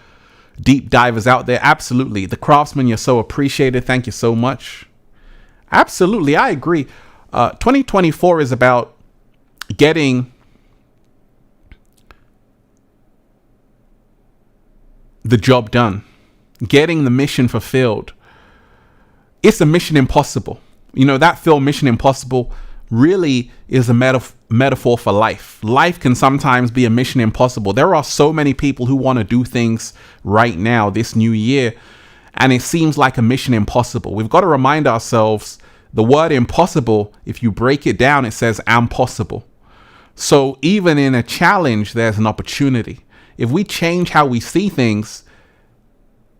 deep divers out there. Absolutely. The craftsman, you're so appreciated. Thank you so much. Absolutely. I agree. 2024 is about getting the job done, getting the mission fulfilled. It's a mission impossible. That film Mission Impossible really is a metaphor for life. Life can sometimes be a mission impossible. There are so many people who want to do things right now, this new year, and it seems like a mission impossible. We've got to remind ourselves the word impossible, if you break it down, it says am possible. So even in a challenge, there's an opportunity. If we change how we see things,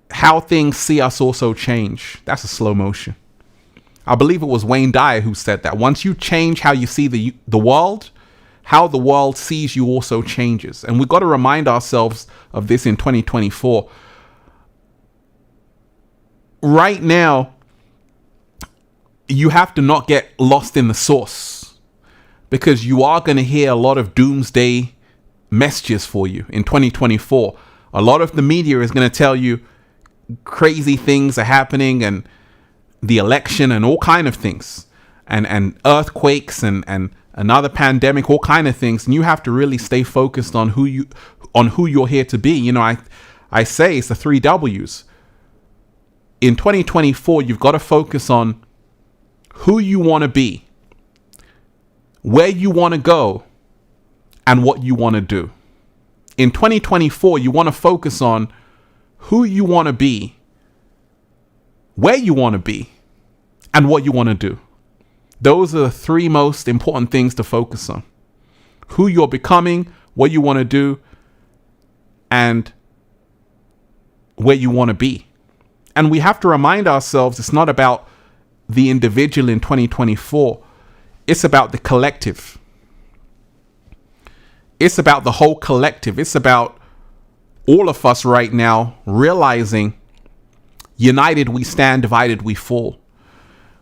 how things see us also change. That's a slow motion. I believe it was Wayne Dyer who said that. Once you change how you see the world, how the world sees you also changes. And we've got to remind ourselves of this in 2024. Right now, you have to not get lost in the source, because you are going to hear a lot of doomsday messages for you in 2024. A lot of the media is going to tell you crazy things are happening, and the election and all kind of things, and earthquakes and another pandemic, all kind of things. And you have to really stay focused on who you're here to be. You know, I say it's the 3 W's. In 2024, you've got to focus on who you want to be, where you want to go, and what you want to do. In 2024, you want to focus on who you want to be, where you want to be, and what you want to do. Those are the 3 most important things to focus on. Who you're becoming, what you want to do, and where you want to be. And we have to remind ourselves it's not about the individual in 2024. It's about the collective. It's about the whole collective. It's about all of us right now realizing, united we stand, divided we fall.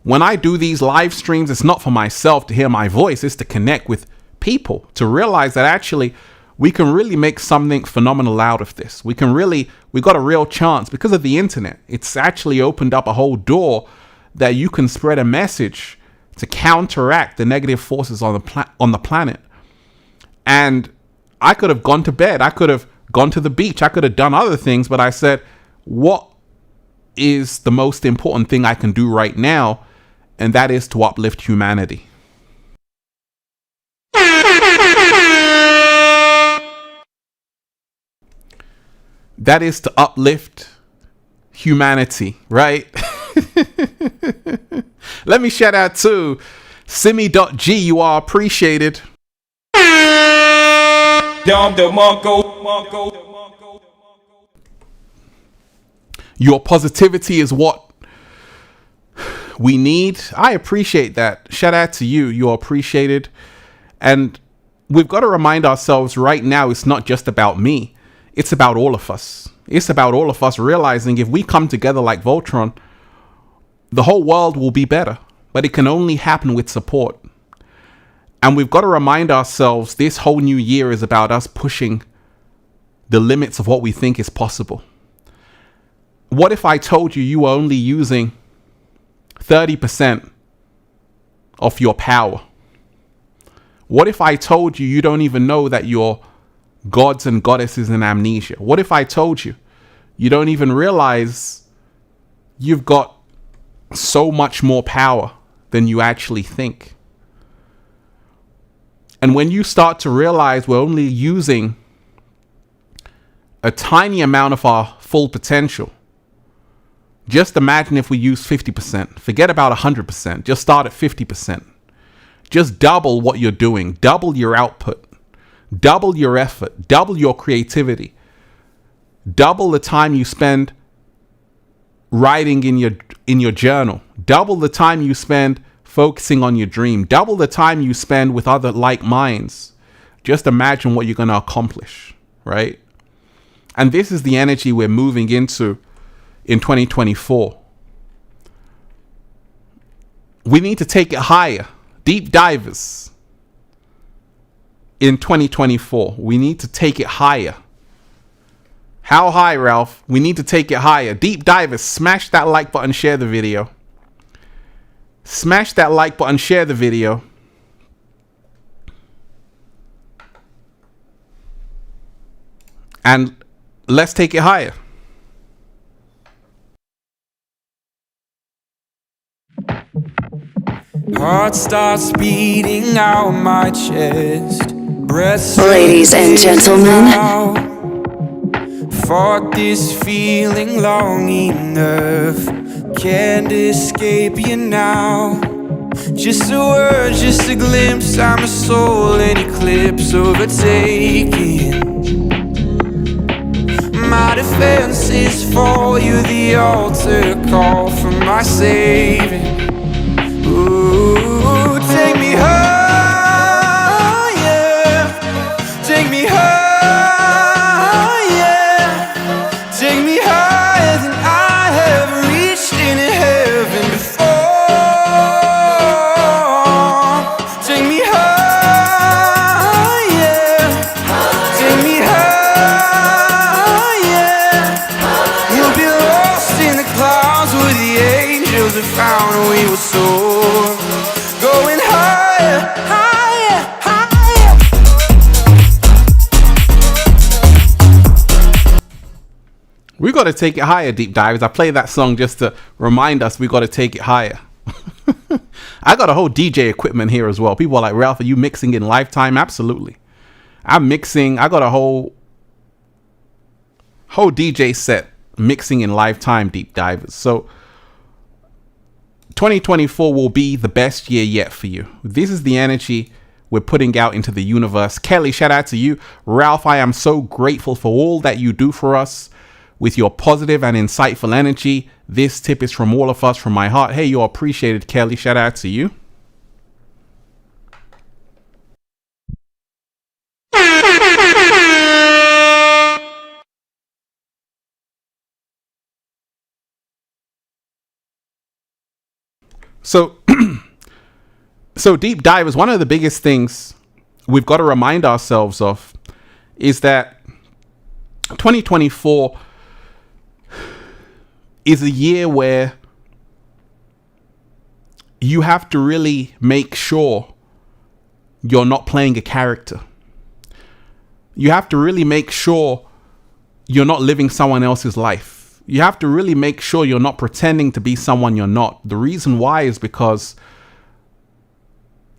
When I do these live streams, it's not for myself to hear my voice. It's to connect with people, to realize that actually we can really make something phenomenal out of this. We got a real chance because of the internet. It's actually opened up a whole door that you can spread a message to counteract the negative forces on the planet. And I could have gone to bed. I could have gone to the beach. I could have done other things, but I said, what is the most important thing I can do right now? And that is to uplift humanity. That is to uplift humanity, right? Let me shout out to Simi.g. You are appreciated. Your positivity is what we need. I appreciate that. Shout out to you. You're appreciated. And we've got to remind ourselves right now, it's not just about me. It's about all of us. It's about all of us realizing if we come together like Voltron, the whole world will be better. But it can only happen with support. And we've got to remind ourselves this whole new year is about us pushing the limits of what we think is possible. What if I told you you were only using 30% of your power? What if I told you you don't even know that you're gods and goddesses in amnesia? What if I told you you don't even realize you've got so much more power than you actually think? And when you start to realize we're only using a tiny amount of our full potential, just imagine if we use 50%. Forget about 100%. Just start at 50%. Just double what you're doing. Double your output. Double your effort. Double your creativity. Double the time you spend writing in your journal. Double the time you spend focusing on your dream. Double the time you spend with other like minds. Just imagine what you're going to accomplish, right? And this is the energy we're moving into in 2024. We need to take it higher. Deep divers in 2024. We need to take it higher. How high, Ralph? We need to take it higher. Deep divers, smash that like button, share the video. Smash that like button, share the video. And let's take it higher. Heart starts beating out my chest. Breath. Ladies and gentlemen, fought this feeling long enough. Can't escape you now. Just a word, just a glimpse. I'm a soul in eclipse, overtaking. My defense is for you, the altar call for my saving. Ooh, take me higher, take me higher, take me higher than I have reached in heaven before. Take me higher, take me higher. We'll be lost in the clouds where the angels have found we were soar. Going higher, higher, higher. We got to take it higher, deep divers. I play that song just to remind us we got to take it higher. I got a whole DJ equipment here as well. People are like, Ralph, are you mixing in lifetime? Absolutely. I'm mixing. I got a whole DJ set mixing in lifetime, deep divers. So 2024 will be the best year yet for you. This is the energy we're putting out into the universe. Kelly, shout out to you. Ralph, I am so grateful for all that you do for us with your positive and insightful energy. This tip is from all of us, from my heart. Hey, you're appreciated, Kelly. Shout out to you. So, deep divers, one of the biggest things we've got to remind ourselves of is that 2024 is a year where you have to really make sure you're not playing a character. You have to really make sure you're not living someone else's life. You have to really make sure you're not pretending to be someone you're not. The reason why is because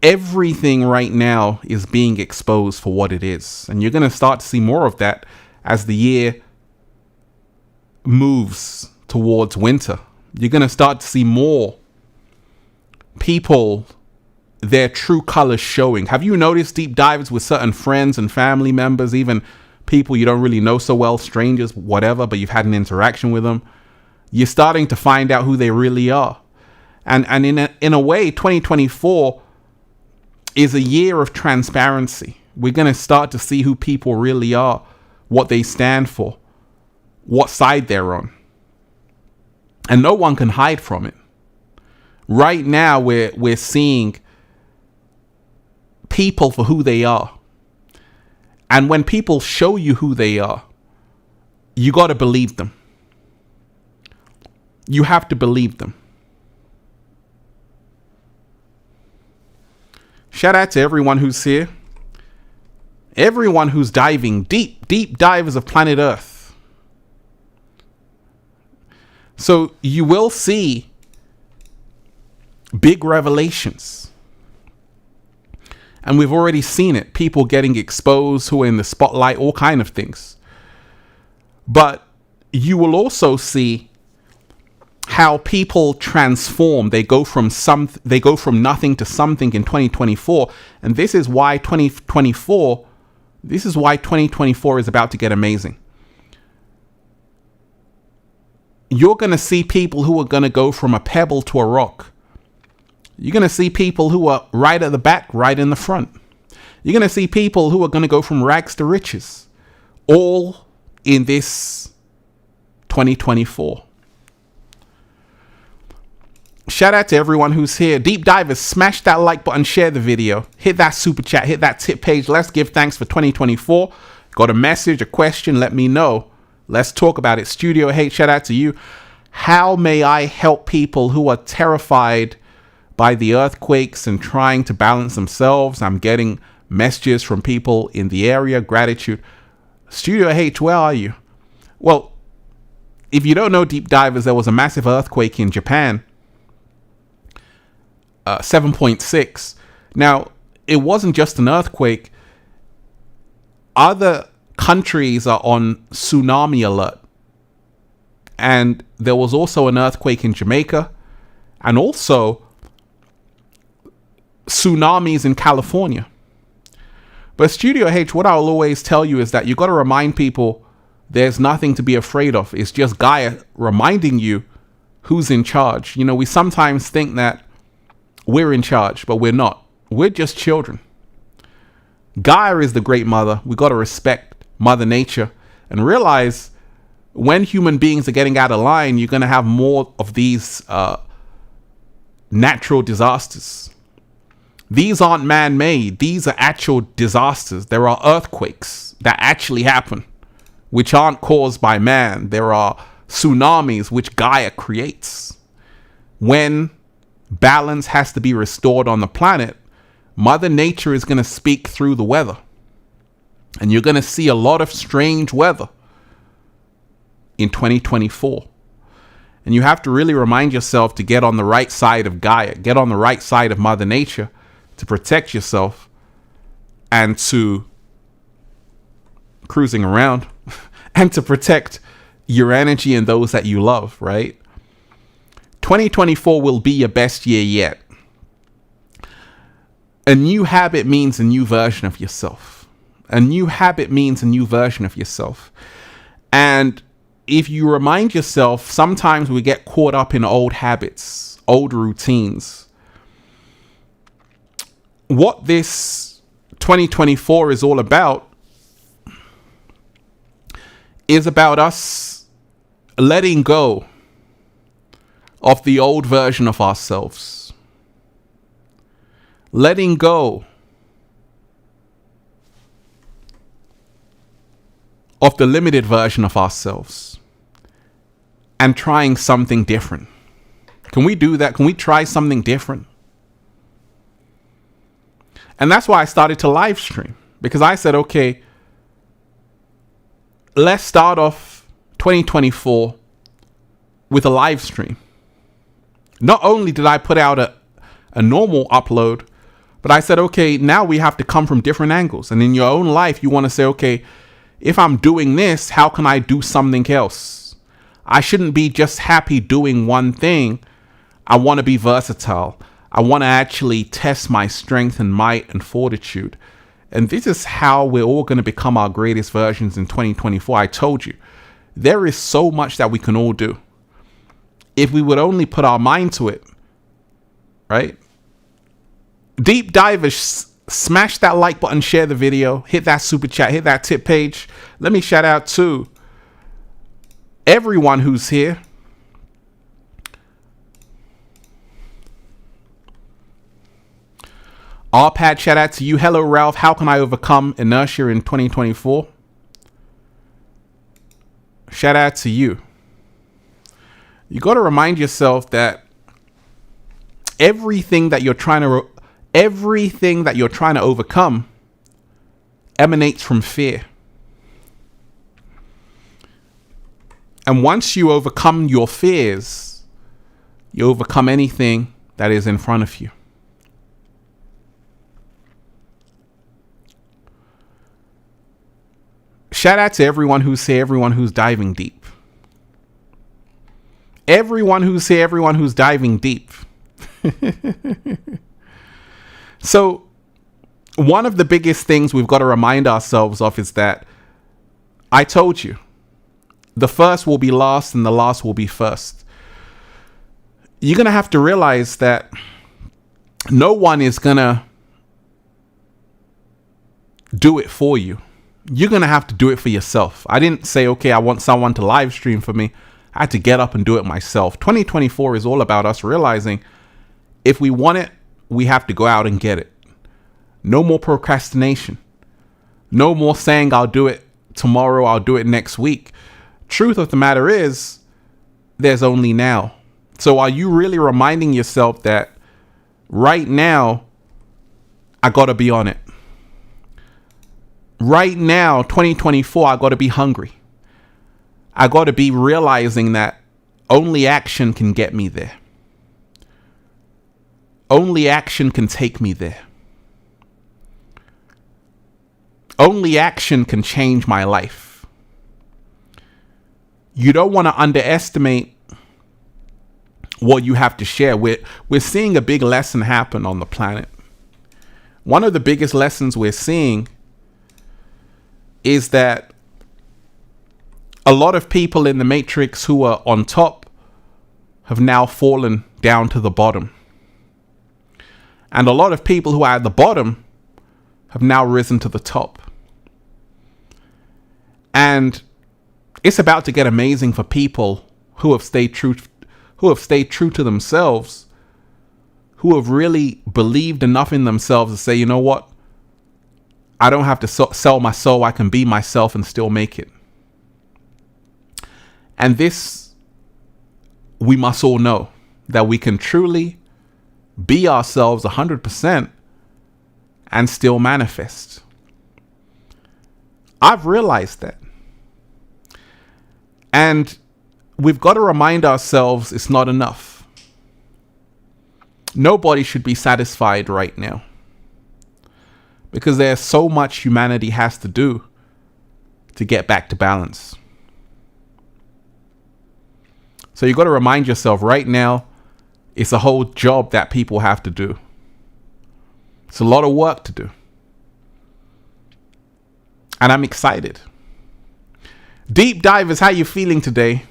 everything right now is being exposed for what it is. And you're going to start to see more of that as the year moves towards winter. You're going to start to see more people, their true colors showing. Have you noticed, deep divers, with certain friends and family members, even people you don't really know so well, strangers, whatever, but you've had an interaction with them, you're starting to find out who they really are. And in a way, 2024 is a year of transparency. We're going to start to see who people really are, what they stand for, what side they're on. And no one can hide from it. Right now, we're seeing people for who they are. And when people show you who they are, you got to believe them. You have to believe them. Shout out to everyone who's here. Everyone who's diving deep, deep divers of planet Earth. So you will see big revelations. And we've already seen it. People getting exposed who are in the spotlight, all kind of things. But you will also see how people transform. They go from nothing to something in 2024. And this is why 2024 is about to get amazing. You're going to see people who are going to go from a pebble to a rock. You're going to see people who are right at the back, right in the front. You're going to see people who are going to go from rags to riches, all in this 2024. Shout out to everyone who's here. Deep divers, smash that like button, share the video, hit that super chat, hit that tip page. Let's give thanks for 2024. Got a message, a question, let me know. Let's talk about it. Studio Hate, shout out to you. How may I help people who are terrified by the earthquakes and trying to balance themselves? I'm getting messages from people in the area. Gratitude. Studio H, where are you? Well, if you don't know, deep divers, there was a massive earthquake in Japan. 7.6. Now, it wasn't just an earthquake. Other countries are on tsunami alert. And there was also an earthquake in Jamaica. And also tsunamis in California. But Studio H, what I'll always tell you is that you got to remind people there's nothing to be afraid of. It's just Gaia reminding you who's in charge. You know, we sometimes think that we're in charge, but we're not. We're just children. Gaia is the great mother. We got to respect Mother Nature and realize when human beings are getting out of line, you're going to have more of these natural disasters. These aren't man-made. These are actual disasters. There are earthquakes that actually happen, which aren't caused by man. There are tsunamis, which Gaia creates. When balance has to be restored on the planet, Mother Nature is going to speak through the weather. And you're going to see a lot of strange weather in 2024. And you have to really remind yourself to get on the right side of Gaia, get on the right side of Mother Nature to protect yourself and to cruising around and to protect your energy and those that you love, right? 2024 will be your best year yet. A new habit means a new version of yourself. A new habit means a new version of yourself. And if you remind yourself, sometimes we get caught up in old habits, old routines. What this 2024 is all about is about us letting go of the old version of ourselves. Letting go of the limited version of ourselves and trying something different. Can we do that? Can we try something different? And that's why I started to live stream, because I said, okay, let's start off 2024 with a live stream. Not only did I put out a normal upload, but I said, okay, now we have to come from different angles. And in your own life, you want to say, okay, if I'm doing this, how can I do something else? I shouldn't be just happy doing one thing. I want to be versatile. I want to actually test my strength and might and fortitude. And this is how we're all going to become our greatest versions in 2024. I told you, there is so much that we can all do if we would only put our mind to it, right? Deep divers, smash that like button, share the video, hit that super chat, hit that tip page. Let me shout out to everyone who's here. Arpad, shout out to you. Hello, Ralph. How can I overcome inertia in 2024? Shout out to you. You got to remind yourself that everything that you're trying to overcome emanates from fear. And once you overcome your fears, you overcome anything that is in front of you. Shout out to everyone who's here, everyone who's diving deep. Everyone who's here, everyone who's diving deep. So, one of the biggest things we've got to remind ourselves of is that I told you, the first will be last and the last will be first. You're going to have to realize that no one is going to do it for you. You're going to have to do it for yourself. I didn't say, okay, I want someone to live stream for me. I had to get up and do it myself. 2024 is all about us realizing if we want it, we have to go out and get it. No more procrastination. No more saying I'll do it tomorrow, I'll do it next week. Truth of the matter is, there's only now. So are you really reminding yourself that right now, I got to be on it? Right now, 2024, I got to be hungry. I got to be realizing that only action can get me there. Only action can take me there. Only action can change my life. You don't want to underestimate what you have to share. We're seeing a big lesson happen on the planet. One of the biggest lessons we're seeing is that a lot of people in the matrix who are on top have now fallen down to the bottom. And a lot of people who are at the bottom have now risen to the top. And it's about to get amazing for people who have stayed true to themselves, who have really believed enough in themselves to say, you know what? I don't have to sell my soul. I can be myself and still make it. And this, we must all know, that we can truly be ourselves 100% and still manifest. I've realized that. And we've got to remind ourselves it's not enough. Nobody should be satisfied right now, because there's so much humanity has to do to get back to balance. So you've got to remind yourself right now, it's a whole job that people have to do. It's a lot of work to do. And I'm excited. Deep divers, how you feeling today?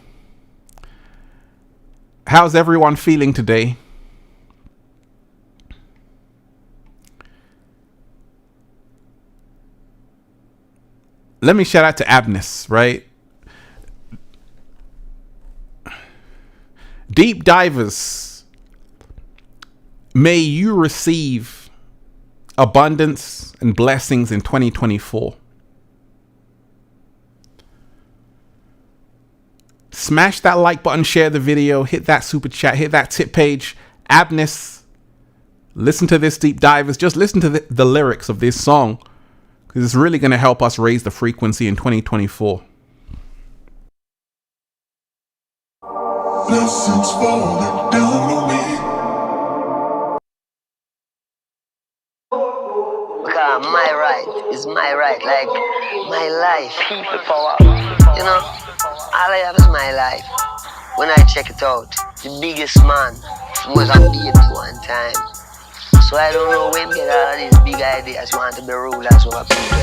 How's everyone feeling today? Let me shout out to Abness, right? Deep divers, may you receive abundance and blessings in 2024. Smash that like button, share the video, hit that super chat, hit that tip page. Abness, listen to this, deep divers. Just listen to the lyrics of this song, because it's really going to help us raise the frequency in 2024. Blessings falling down on me. Because my right is my right, like my life. People power. You know, all I have is my life. When I check it out, the biggest man was a baby one time. So I don't know when get all of these big ideas want to be rulers over people.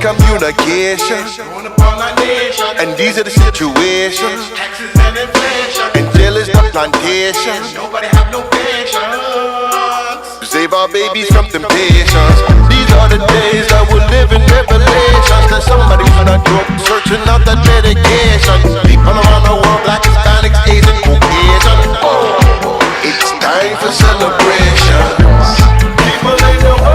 Communication, and these are the situations. And jealous the plantation. Nobody have no patience. Save our babies from temptations. These are the days that we're living revelations. That somebody's not broke, searching out that dedication. People around the world, black, Hispanics, Asian, Caucasian. Oh, it's time for celebrations. People in the world.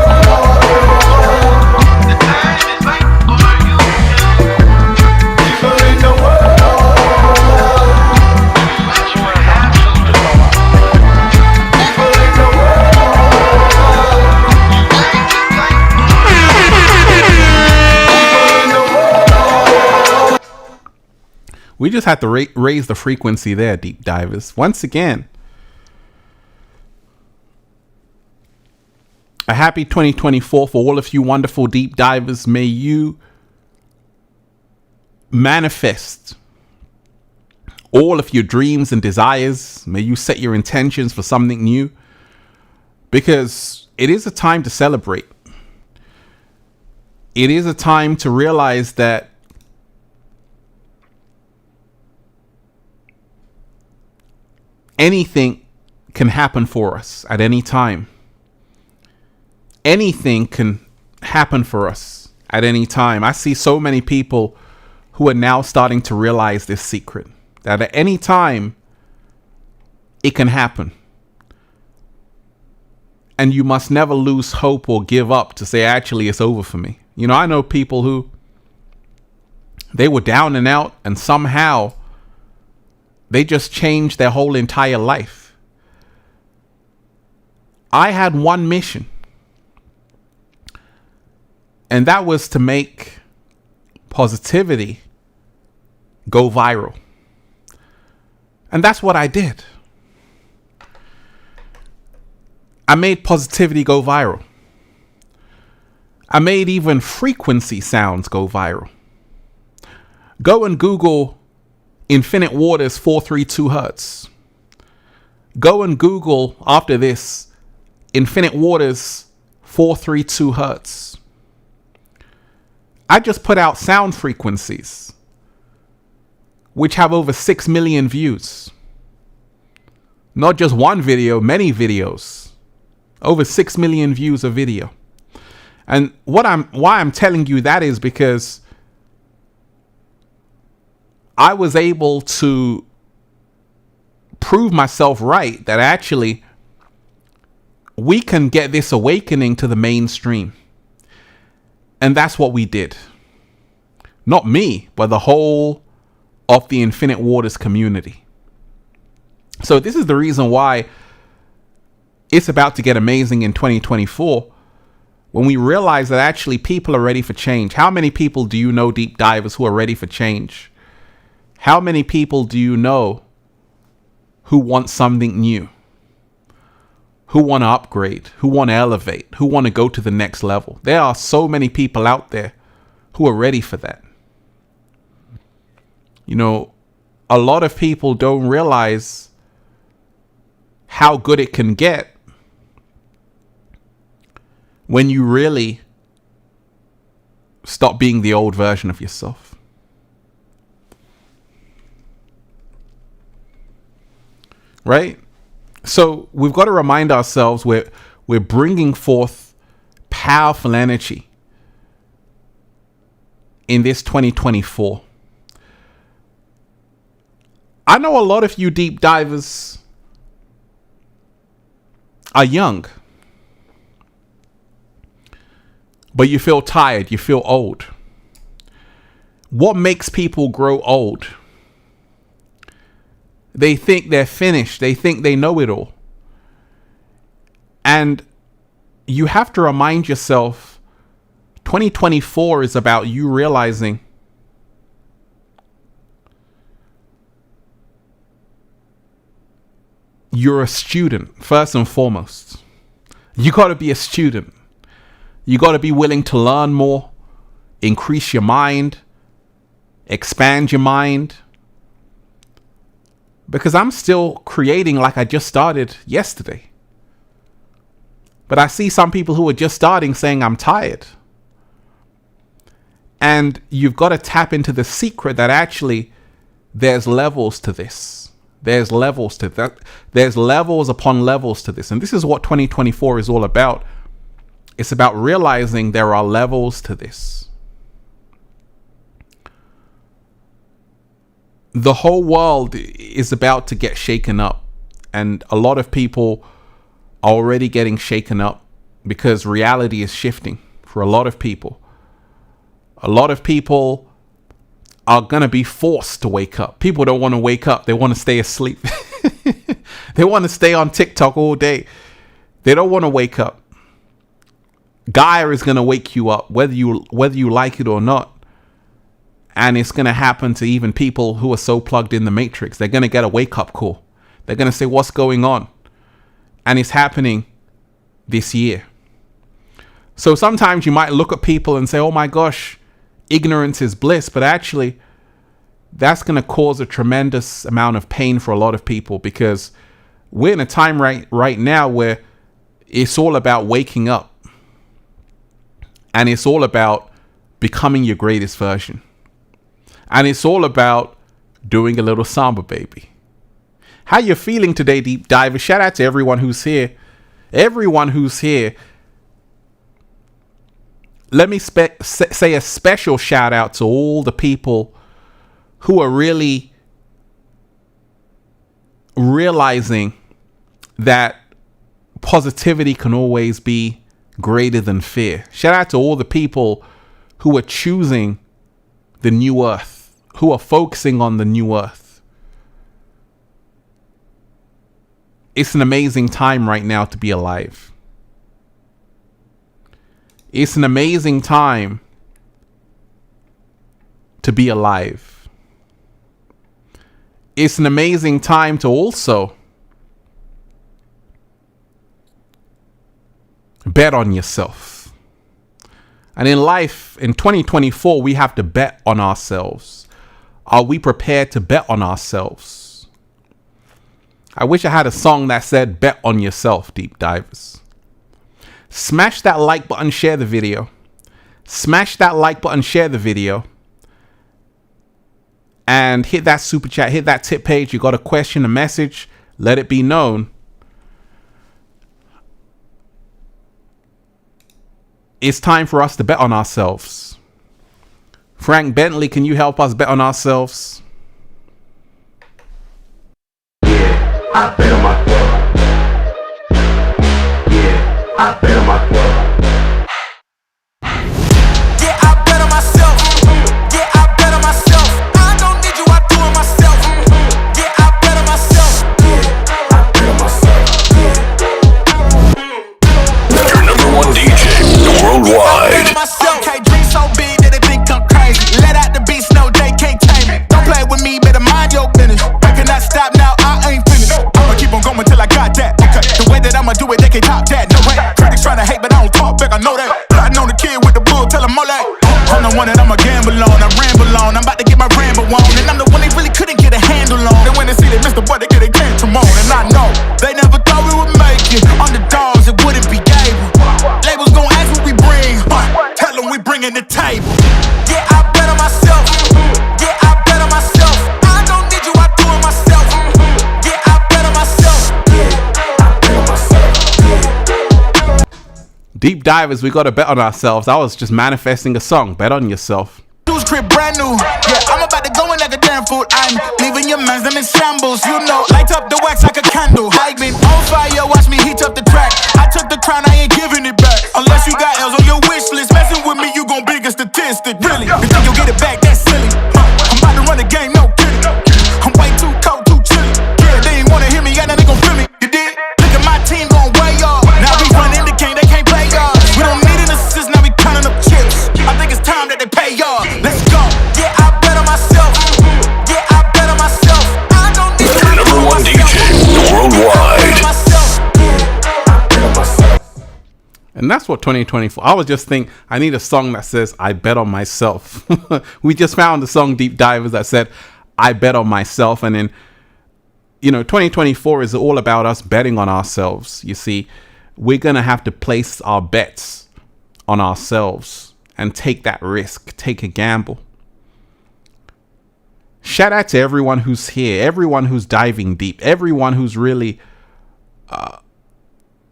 We just have to raise the frequency there, deep divers. Once again, a happy 2024 for all of you wonderful deep divers. May you manifest all of your dreams and desires. May you set your intentions for something new, because it is a time to celebrate. It is a time to realize that anything can happen for us at any time. Anything can happen for us at any time. I see so many people who are now starting to realize this secret, that at any time it can happen. And you must never lose hope or give up to say, actually, it's over for me. You know, I know people who, they were down and out, and somehow they just changed their whole entire life. I had one mission, and that was to make positivity go viral. And that's what I did. I made positivity go viral. I made even frequency sounds go viral. Go and Google Infinite Waters 432 Hertz. Go and Google after this Infinite Waters 432 Hertz. I just put out sound frequencies which have over 6 million views. Not just one video, many videos. Over 6 million views a video. And why I'm telling you that is because I was able to prove myself right that actually we can get this awakening to the mainstream. And that's what we did. Not me, but the whole of the Infinite Waters community. So this is the reason why it's about to get amazing in 2024. When we realize that actually people are ready for change. How many people do you know, deep divers, who are ready for change? How many people do you know who want something new? Who want to upgrade? Who want to elevate? Who want to go to the next level? There are so many people out there who are ready for that. You know, a lot of people don't realize how good it can get when you really stop being the old version of yourself. Right? So we've got to remind ourselves we're bringing forth powerful energy in this 2024. I know a lot of you deep divers are young. But you feel tired, you feel old. What makes people grow old? They think they're finished. They think they know it all. And you have to remind yourself, 2024 is about you realizing you're a student, first and foremost. You got to be a student. You got to be willing to learn more, increase your mind, expand your mind. Because I'm still creating like I just started yesterday. But I see some people who are just starting saying I'm tired. And you've got to tap into the secret that actually there's levels to this. There's levels to that. There's levels upon levels to this. And this is what 2024 is all about. It's about realizing there are levels to this. The whole world is about to get shaken up. And a lot of people are already getting shaken up because reality is shifting for a lot of people. A lot of people are going to be forced to wake up. People don't want to wake up. They want to stay asleep. They want to stay on TikTok all day. They don't want to wake up. Gaia is going to wake you up, whether you like it or not. And it's going to happen to even people who are so plugged in the matrix. They're going to get a wake-up call. They're going to say, what's going on? And it's happening this year. So sometimes you might look at people and say, oh my gosh, ignorance is bliss. But actually, that's going to cause a tremendous amount of pain for a lot of people, because we're in a time right now where it's all about waking up. And it's all about becoming your greatest version. And it's all about doing a little samba, baby. How you feeling today, deep diver? Shout out to everyone who's here. Everyone who's here. Let me say a special shout out to all the people who are really realizing that positivity can always be greater than fear. Shout out to all the people who are choosing the new earth, who are focusing on the new earth. It's an amazing time right now to be alive. It's an amazing time to be alive. It's an amazing time to also bet on yourself. And in life, in 2024, we have to bet on ourselves. Are we prepared to bet on ourselves? I wish I had a song that said, bet on yourself, deep divers. Smash that like button, share the video. Smash that like button, share the video. And hit that super chat, hit that tip page. You got a question, a message, let it be known. It's time for us to bet on ourselves. Frank Bentley, can you help us bet on ourselves? Yeah, I bet on myself. Yeah, I bet on myself. Yeah, I bet on myself. Yeah, I bet on myself. I don't need you, I do it myself. Yeah, I bet on myself. Yeah, I bet on myself. Yeah. Your number one DJ worldwide. Okay, dream so big that they think I'm crazy. Let out the beast, no, they can't tame it. Don't play with me, better mind your business. I cannot stop now, I ain't finished. I'ma keep on going till I got that. Okay, the way that I'ma do it, they can't top that. No way. Critics trying to hate, but I don't talk back, I know that. Plotting on the kid with the bull, tell them all that. I'm the one that I'ma gamble on, I ramble on. I'm about to get my ramble on. And I'm the one they really couldn't get a handle on. Then when they see they missed the boy, they get a tantrum on. And I know, they never thought we would make it. Underdogs, it wouldn't be able. Labels gon' ask what we bring. Tell them we bringing the table. Yeah, I bet on myself. Yeah, I bet on myself. I don't need you, I do it myself. Yeah, I bet on myself. Yeah, I bet on myself. Yeah. Deep divers, we got to bet on ourselves. I was just manifesting a song. Bet on yourself. News crib brand new. Yeah, I'm about to go in like a damn fool. I'm leaving your mans them in shambles. You know, light up the wax like a candle. I been on fire, watch me heat up the track. I took the crown, I ain't giving it back. Unless you got L's on your wish list. Messing with me, you gon' big a statistic. Really? You think you'll get it back? That's silly. I'm about to run the game, no kidding. I'm way too cold, too chilly. Yeah, they ain't wanna hear me, yeah, now they gon' feel me. You did? Look at my team gon' way off. Now we running the game, they can't play y'all. We don't need an assist, now we counting up chips. I think it's time that they pay y'all. Let's go. Yeah, I bet on myself. Yeah, I bet on myself. I don't need Your number one DJ worldwide. And that's what 2024. I was just thinking, I need a song that says, I bet on myself. We just found the song Deep Divers that said, I bet on myself. And then, 2024 is all about us betting on ourselves. You see, we're going to have to place our bets on ourselves and take that risk, take a gamble. Shout out to everyone who's here, everyone who's diving deep, everyone who's really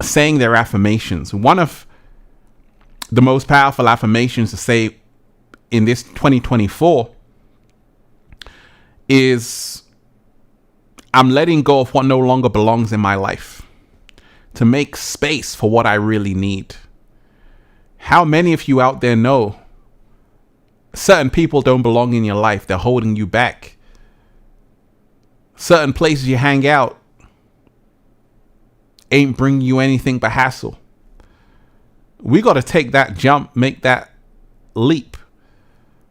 saying their affirmations. One of the most powerful affirmations to say in this 2024 is, I'm letting go of what no longer belongs in my life to make space for what I really need. How many of you out there know certain people don't belong in your life? They're holding you back. Certain places you hang out ain't bringing you anything but hassle. We got to take that jump, make that leap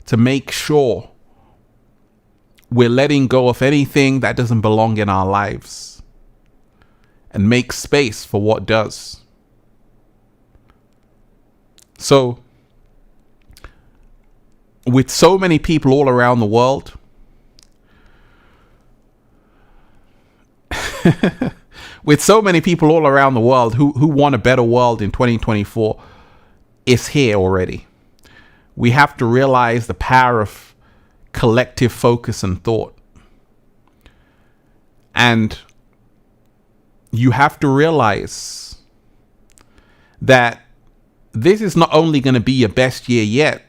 to make sure we're letting go of anything that doesn't belong in our lives and make space for what does. So, with so many people all around the world, with so many people all around the world who want a better world in 2024, it's here already. We have to realize the power of collective focus and thought. And you have to realize that this is not only going to be your best year yet,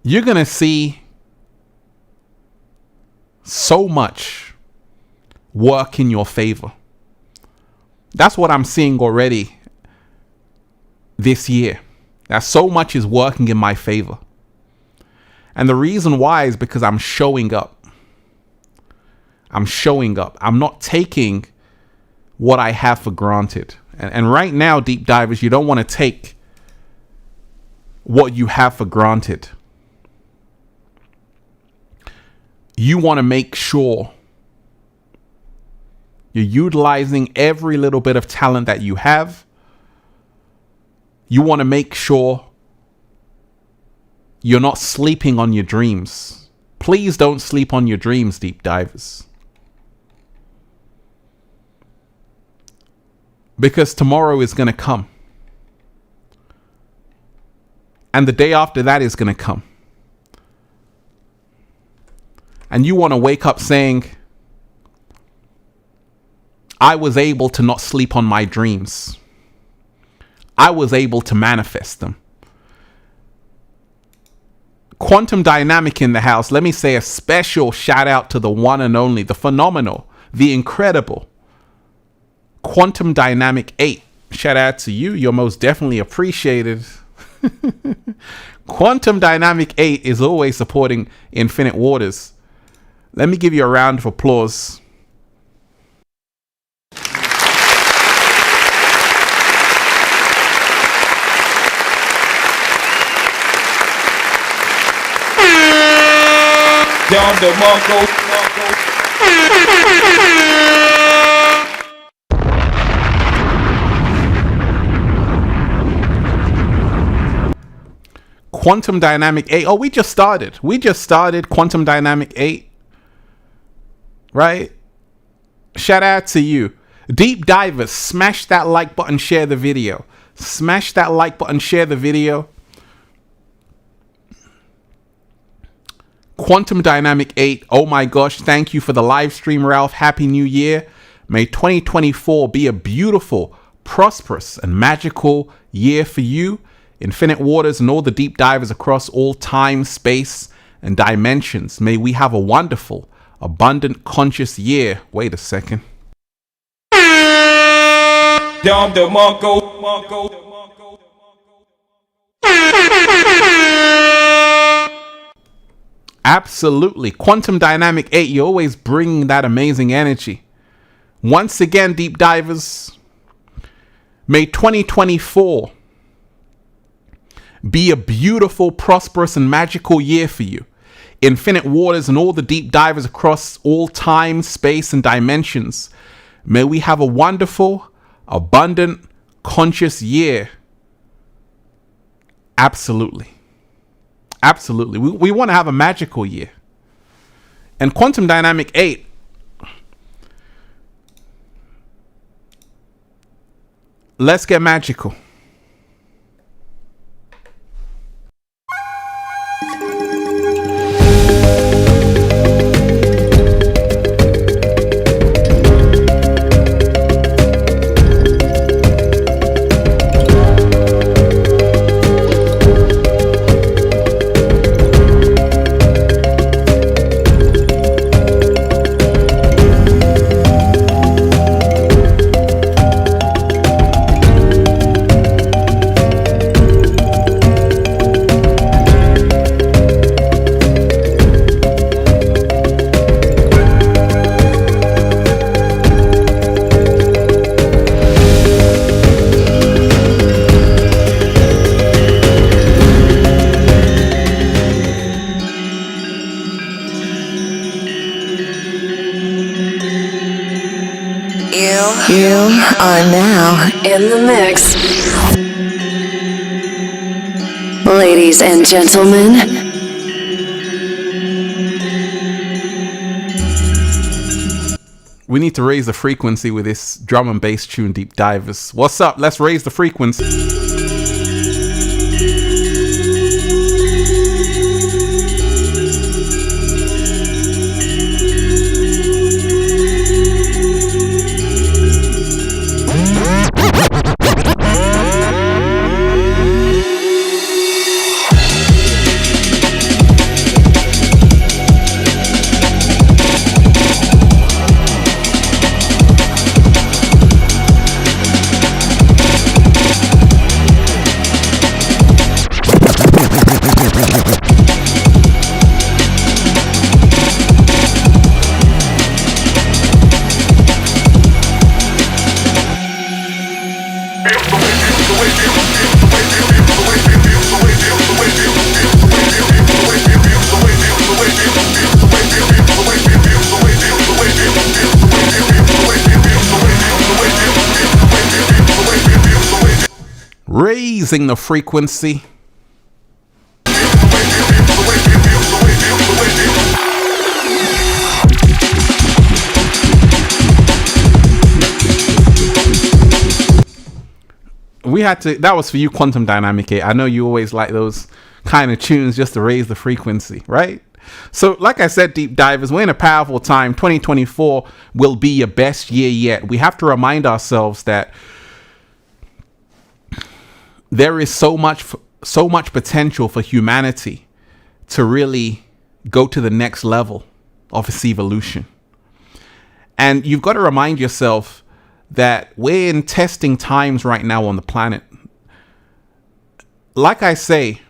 you're going to see so much work in your favor. That's what I'm seeing already this year. That so much is working in my favor. And the reason why is because I'm showing up. I'm showing up. I'm not taking what I have for granted. And right now, deep divers, you don't want to take what you have for granted. You want to make sure you're utilizing every little bit of talent that you have. You want to make sure you're not sleeping on your dreams. Please don't sleep on your dreams, deep divers. Because tomorrow is going to come. And the day after that is going to come. And you want to wake up saying, I was able to not sleep on my dreams. I was able to manifest them. Quantum Dynamic in the house. Let me say a special shout out to the one and only, the phenomenal, the incredible Quantum Dynamic 8. Shout out to you. You're most definitely appreciated. Quantum Dynamic 8 is always supporting Infinite Waters. Let me give you a round of applause. Dom DeMarco. Quantum Dynamic 8. Oh, we just started. Quantum Dynamic 8. Right? Shout out to you. Deep divers, smash that like button, share the video. Smash that like button, share the video. Quantum Dynamic 8. Oh my gosh, thank you for the live stream, Ralph. Happy New Year. May 2024 be a beautiful, prosperous, and magical year for you, Infinite Waters, and all the deep divers across all time, space, and dimensions. May we have a wonderful, abundant, conscious year. Wait a second. Dom DeMarco. Absolutely. Quantum Dynamic 8, you always bring that amazing energy. Once again, deep divers, may 2024 be a beautiful, prosperous, and magical year for you. Infinite Waters and all the deep divers across all time, space, and dimensions. May we have a wonderful, abundant, conscious year. Absolutely. Absolutely. We want to have a magical year. And Quantum Dynamic 8, let's get magical. You are now in the mix. Ladies and gentlemen, we need to raise the frequency with this drum and bass tune, deep divers. What's up? Let's raise the frequency. raising the frequency. We had to, that was for you, Quantum Dynamic 8. I know you always like those kind of tunes just to raise the frequency, right? So like I said, deep divers, we're in a powerful time. 2024 will be your best year yet. We have to remind ourselves that there is so much potential for humanity to really go to the next level of its evolution. And you've got to remind yourself that we're in testing times right now on the planet. Like I say,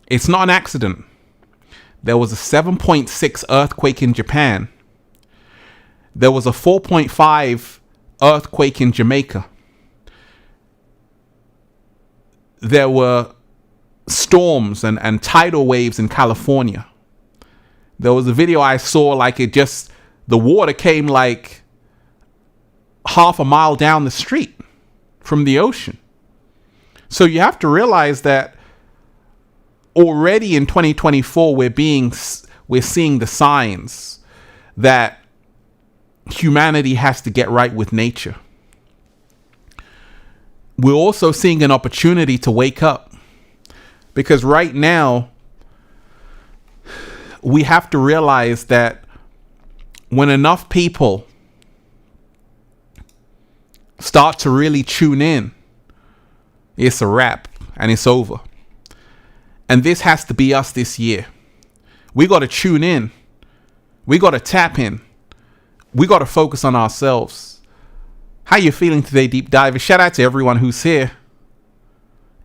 it's not an accident. There was a 7.6 earthquake in Japan. There was a 4.5 earthquake in Jamaica. There were storms and tidal waves in California. There was a video I saw, like the water came like half a mile down the street from the ocean. So you have to realize that already in 2024, we're seeing the signs that humanity has to get right with nature. We're also seeing an opportunity to wake up, because right now we have to realize that when enough people start to really tune in, it's a wrap and it's over. And this has to be us this year. We got to tune in. We got to tap in. We got to focus on ourselves. How you feeling today, deep divers? Shout out to everyone who's here.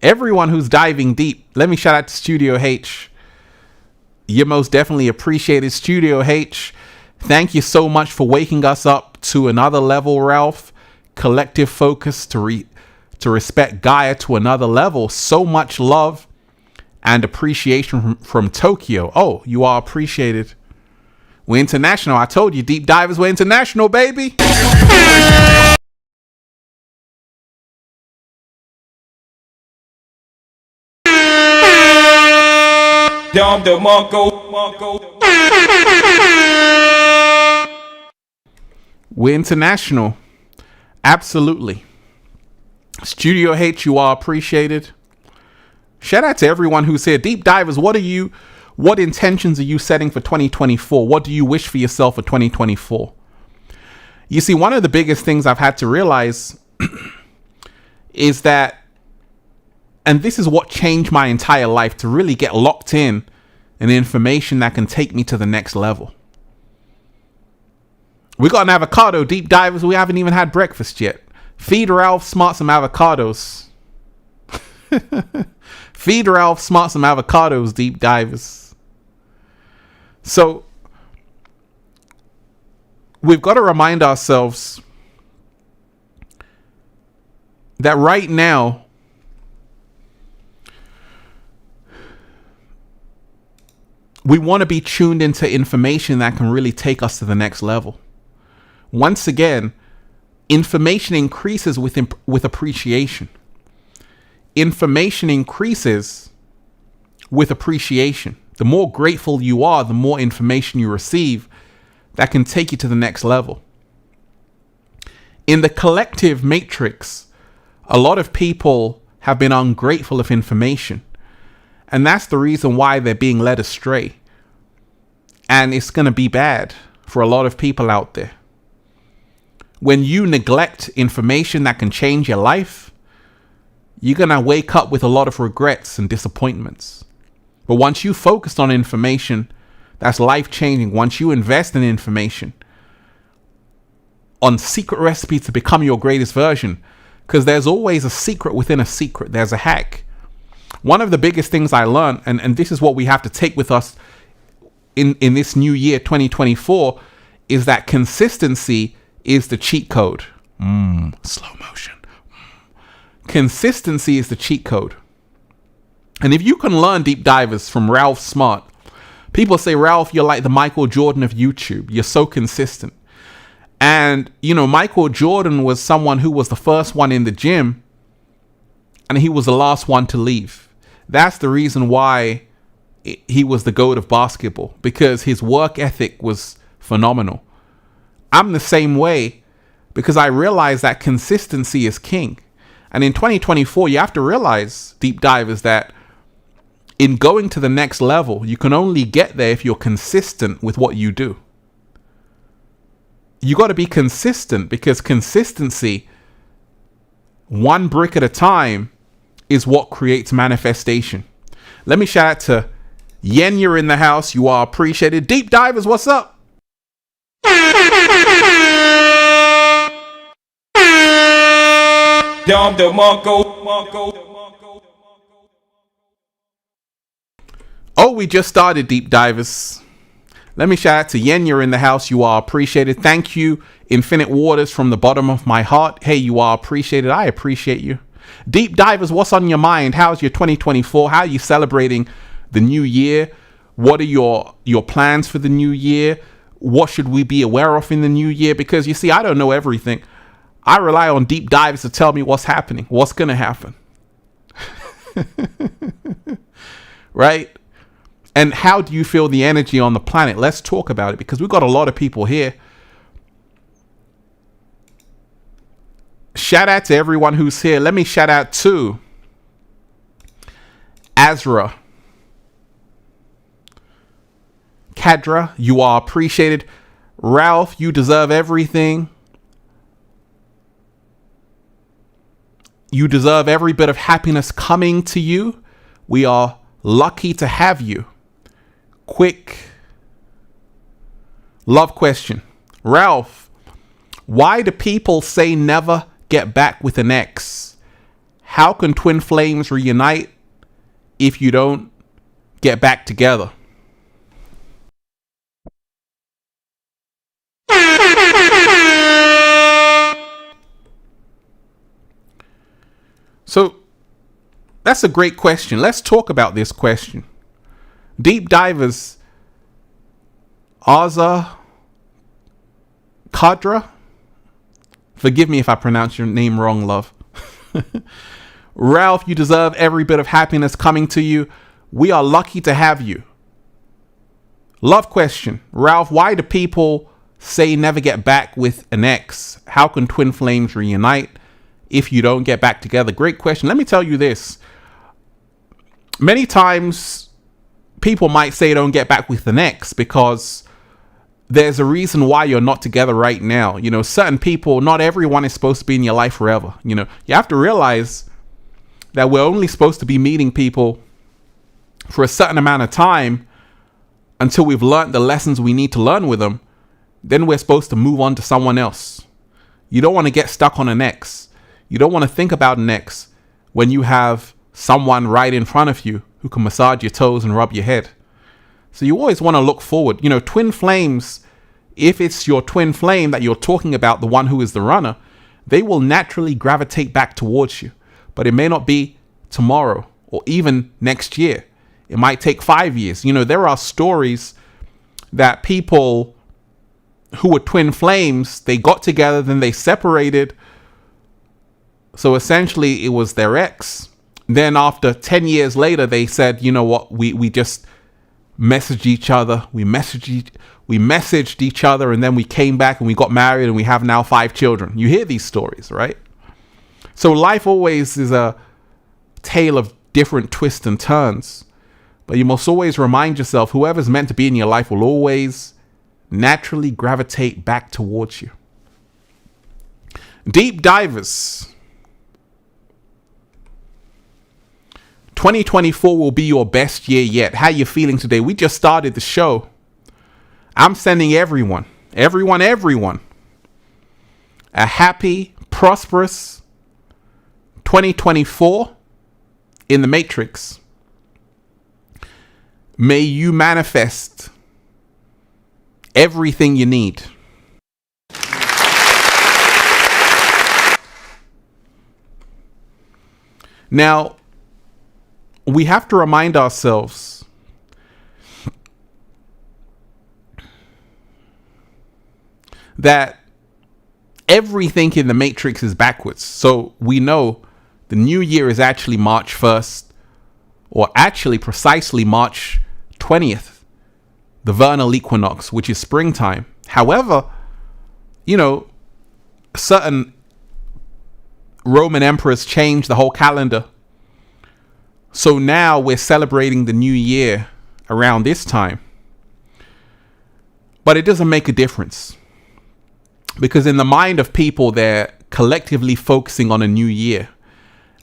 Everyone who's diving deep. Let me shout out to Studio H. You're most definitely appreciated, Studio H. Thank you so much for waking us up to another level, Ralph. Collective focus to respect Gaia to another level. So much love and appreciation from Tokyo. Oh, you are appreciated. We're international. I told you, deep divers, we're international, baby. We're international. Absolutely. Studio H, you are appreciated. Shout out to everyone who's here. Deep divers, what intentions are you setting for 2024? What do you wish for yourself for 2024? You see, one of the biggest things I've had to realize is that, and this is what changed my entire life, to really get locked in information that can take me to the next level. We got an avocado, deep divers. We haven't even had breakfast yet. Feed Ralph Smart some avocados. Feed Ralph Smart some avocados, deep divers. So we've got to remind ourselves that right now we want to be tuned into information that can really take us to the next level. Once again, information increases with appreciation. Information increases with appreciation. The more grateful you are, the more information you receive that can take you to the next level. In the collective matrix, a lot of people have been ungrateful of information. And that's the reason why they're being led astray. And it's going to be bad for a lot of people out there. When you neglect information that can change your life, you're going to wake up with a lot of regrets and disappointments. But once you focus on information that's life-changing, once you invest in information, on secret recipes to become your greatest version, because there's always a secret within a secret. There's a hack. One of the biggest things I learned, and this is what we have to take with us in this new year, 2024, is that consistency is the cheat code. Slow motion. Consistency is the cheat code. And if you can learn, deep divers, from Ralph Smart, people say, Ralph, you're like the Michael Jordan of YouTube. You're so consistent. And, you know, Michael Jordan was someone who was the first one in the gym and he was the last one to leave. That's the reason why he was the GOAT of basketball, because his work ethic was phenomenal. I'm the same way, because I realize that consistency is king. And in 2024, you have to realize, deep divers, that in going to the next level, you can only get there if you're consistent with what you do. You got to be consistent, because consistency, one brick at a time, is what creates manifestation. Let me shout out to Yen, you're in the house. You are appreciated. Deep divers, what's up? Dom DeMarco. Oh, we just started, deep divers. Let me shout out to Yen, you're in the house. You are appreciated. Thank you, Infinite Waters, from the bottom of my heart. Hey, you are appreciated. I appreciate you. Deep divers, what's on your mind? How's your 2024? How are you celebrating the new year? What are your plans for the new year? What should we be aware of in the new year? Because you see, I don't know everything. I rely on deep divers to tell me what's happening, what's going to happen. Right? And how do you feel the energy on the planet? Let's talk about it, because we've got a lot of people here. Shout out to everyone who's here. Let me shout out to Azra. Kadra, you are appreciated. Ralph, you deserve everything. You deserve every bit of happiness coming to you. We are lucky to have you. Quick love question. Ralph, why do people say never get back with an ex? How can twin flames reunite if you don't get back together? So that's a great question. Let's talk about this question. Deep divers, Aza Kadra, forgive me if I pronounce your name wrong, love. Ralph, you deserve every bit of happiness coming to you. We are lucky to have you. Love question. Ralph, why do people say never get back with an ex? How can twin flames reunite if you don't get back together? Great question. Let me tell you this. Many times people might say don't get back with an ex because there's a reason why you're not together right now. You know, certain people, not everyone is supposed to be in your life forever. You know, you have to realize that we're only supposed to be meeting people for a certain amount of time until we've learned the lessons we need to learn with them. Then we're supposed to move on to someone else. You don't want to get stuck on an ex. You don't want to think about an ex when you have someone right in front of you who can massage your toes and rub your head. So you always want to look forward. You know, twin flames, if it's your twin flame that you're talking about, the one who is the runner, they will naturally gravitate back towards you. But it may not be tomorrow or even next year. It might take 5 years. You know, there are stories that people who were twin flames, they got together, then they separated. So essentially it was their ex. Then after 10 years later, they said, you know what, we just messaged each other. We messaged each other, and then we came back and we got married, and we have now 5 children. You hear these stories, right? So life always is a tale of different twists and turns. But you must always remind yourself, whoever's meant to be in your life will always naturally gravitate back towards you. Deep divers. 2024 will be your best year yet. How you feeling today? We just started the show. I'm sending everyone a happy, prosperous 2024 in the Matrix. May you manifest everything you need. Now, we have to remind ourselves that everything in the Matrix is backwards. So we know The new year is actually March 1st, or actually precisely March 20th, the vernal equinox, which is springtime. However, you know, certain Roman emperors changed the whole calendar. So now we're celebrating the new year around this time. But it doesn't make a difference, because in the mind of people, they're collectively focusing on a new year.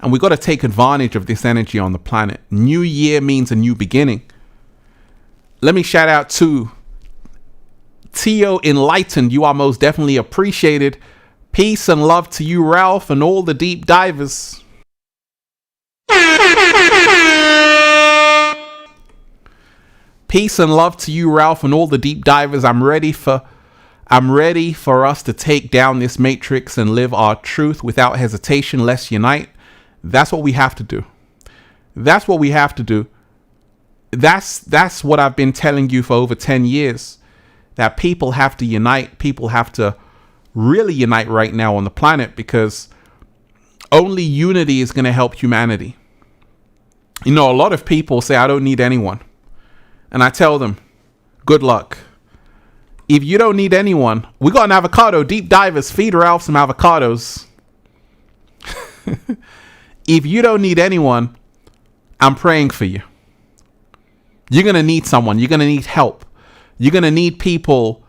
And we've got to take advantage of this energy on the planet. New year means a new beginning. Let me shout out to Tio Enlightened. You are most definitely appreciated. Peace and love to you, Ralph, and all the deep divers. Peace and love to you, Ralph, and all the deep divers. I'm ready for us to take down this matrix and live our truth without hesitation. Let's unite. That's what we have to do. That's what we have to do. That's what I've been telling you for over 10 years. That people have to unite. People have to really unite right now on the planet, because only unity is going to help humanity. You know, a lot of people say, I don't need anyone. And I tell them, good luck. If you don't need anyone, we got an avocado. Deep divers, feed Ralph some avocados. If you don't need anyone, I'm praying for you. You're going to need someone. You're going to need help. You're going to need people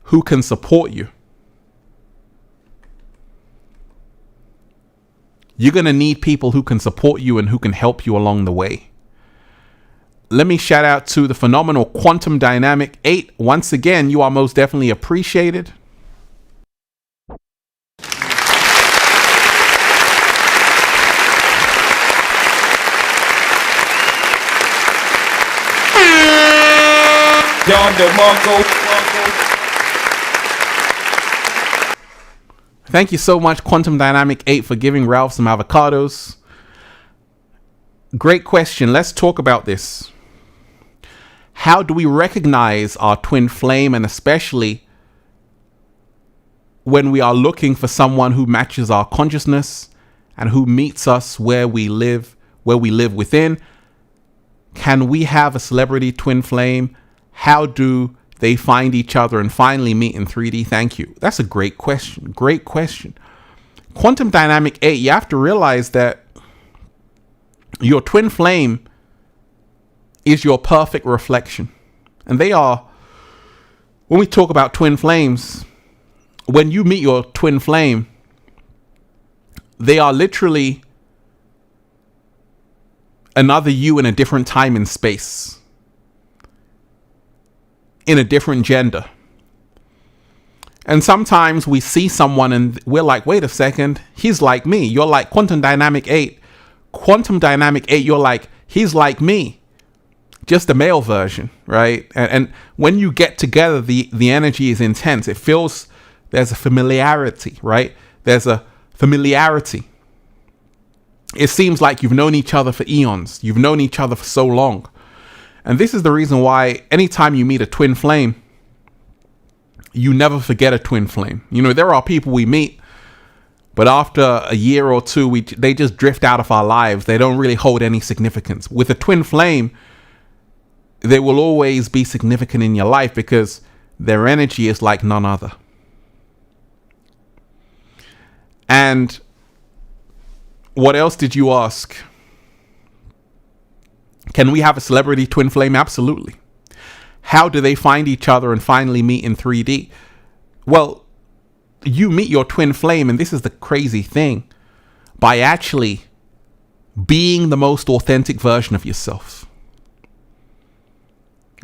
who can support you. You're going to need people who can support you and who can help you along the way. Let me shout out to the phenomenal Quantum Dynamic 8. Once again, you are most definitely appreciated. Don DeMarco. Thank you so much, Quantum Dynamic 8, for giving Ralph some avocados. Great question. Let's talk about this. How do we recognize our twin flame, and especially when we are looking for someone who matches our consciousness and who meets us where we live within? Can we have a celebrity twin flame? How do they find each other and finally meet in 3D? Thank you. That's a great question. Great question. Quantum Dynamic 8, you have to realize that your twin flame is your perfect reflection. And they are, when we talk about twin flames, when you meet your twin flame, they are literally another you in a different time and space, in a different gender. And sometimes we see someone and we're like, wait a second, he's like me. You're like Quantum Dynamic 8. Quantum Dynamic 8, you're like, he's like me. Just a male version, right? And when you get together, the energy is intense. It feels, there's a familiarity, right? There's a familiarity. It seems like you've known each other for eons. You've known each other for so long. And this is the reason why anytime you meet a twin flame, you never forget a twin flame. You know, there are people we meet, but after a year or two, they just drift out of our lives. They don't really hold any significance. With a twin flame, they will always be significant in your life because their energy is like none other. And what else did you ask? Can we have a celebrity twin flame? Absolutely. How do they find each other and finally meet in 3D? Well, you meet your twin flame, and this is the crazy thing, by actually being the most authentic version of yourself.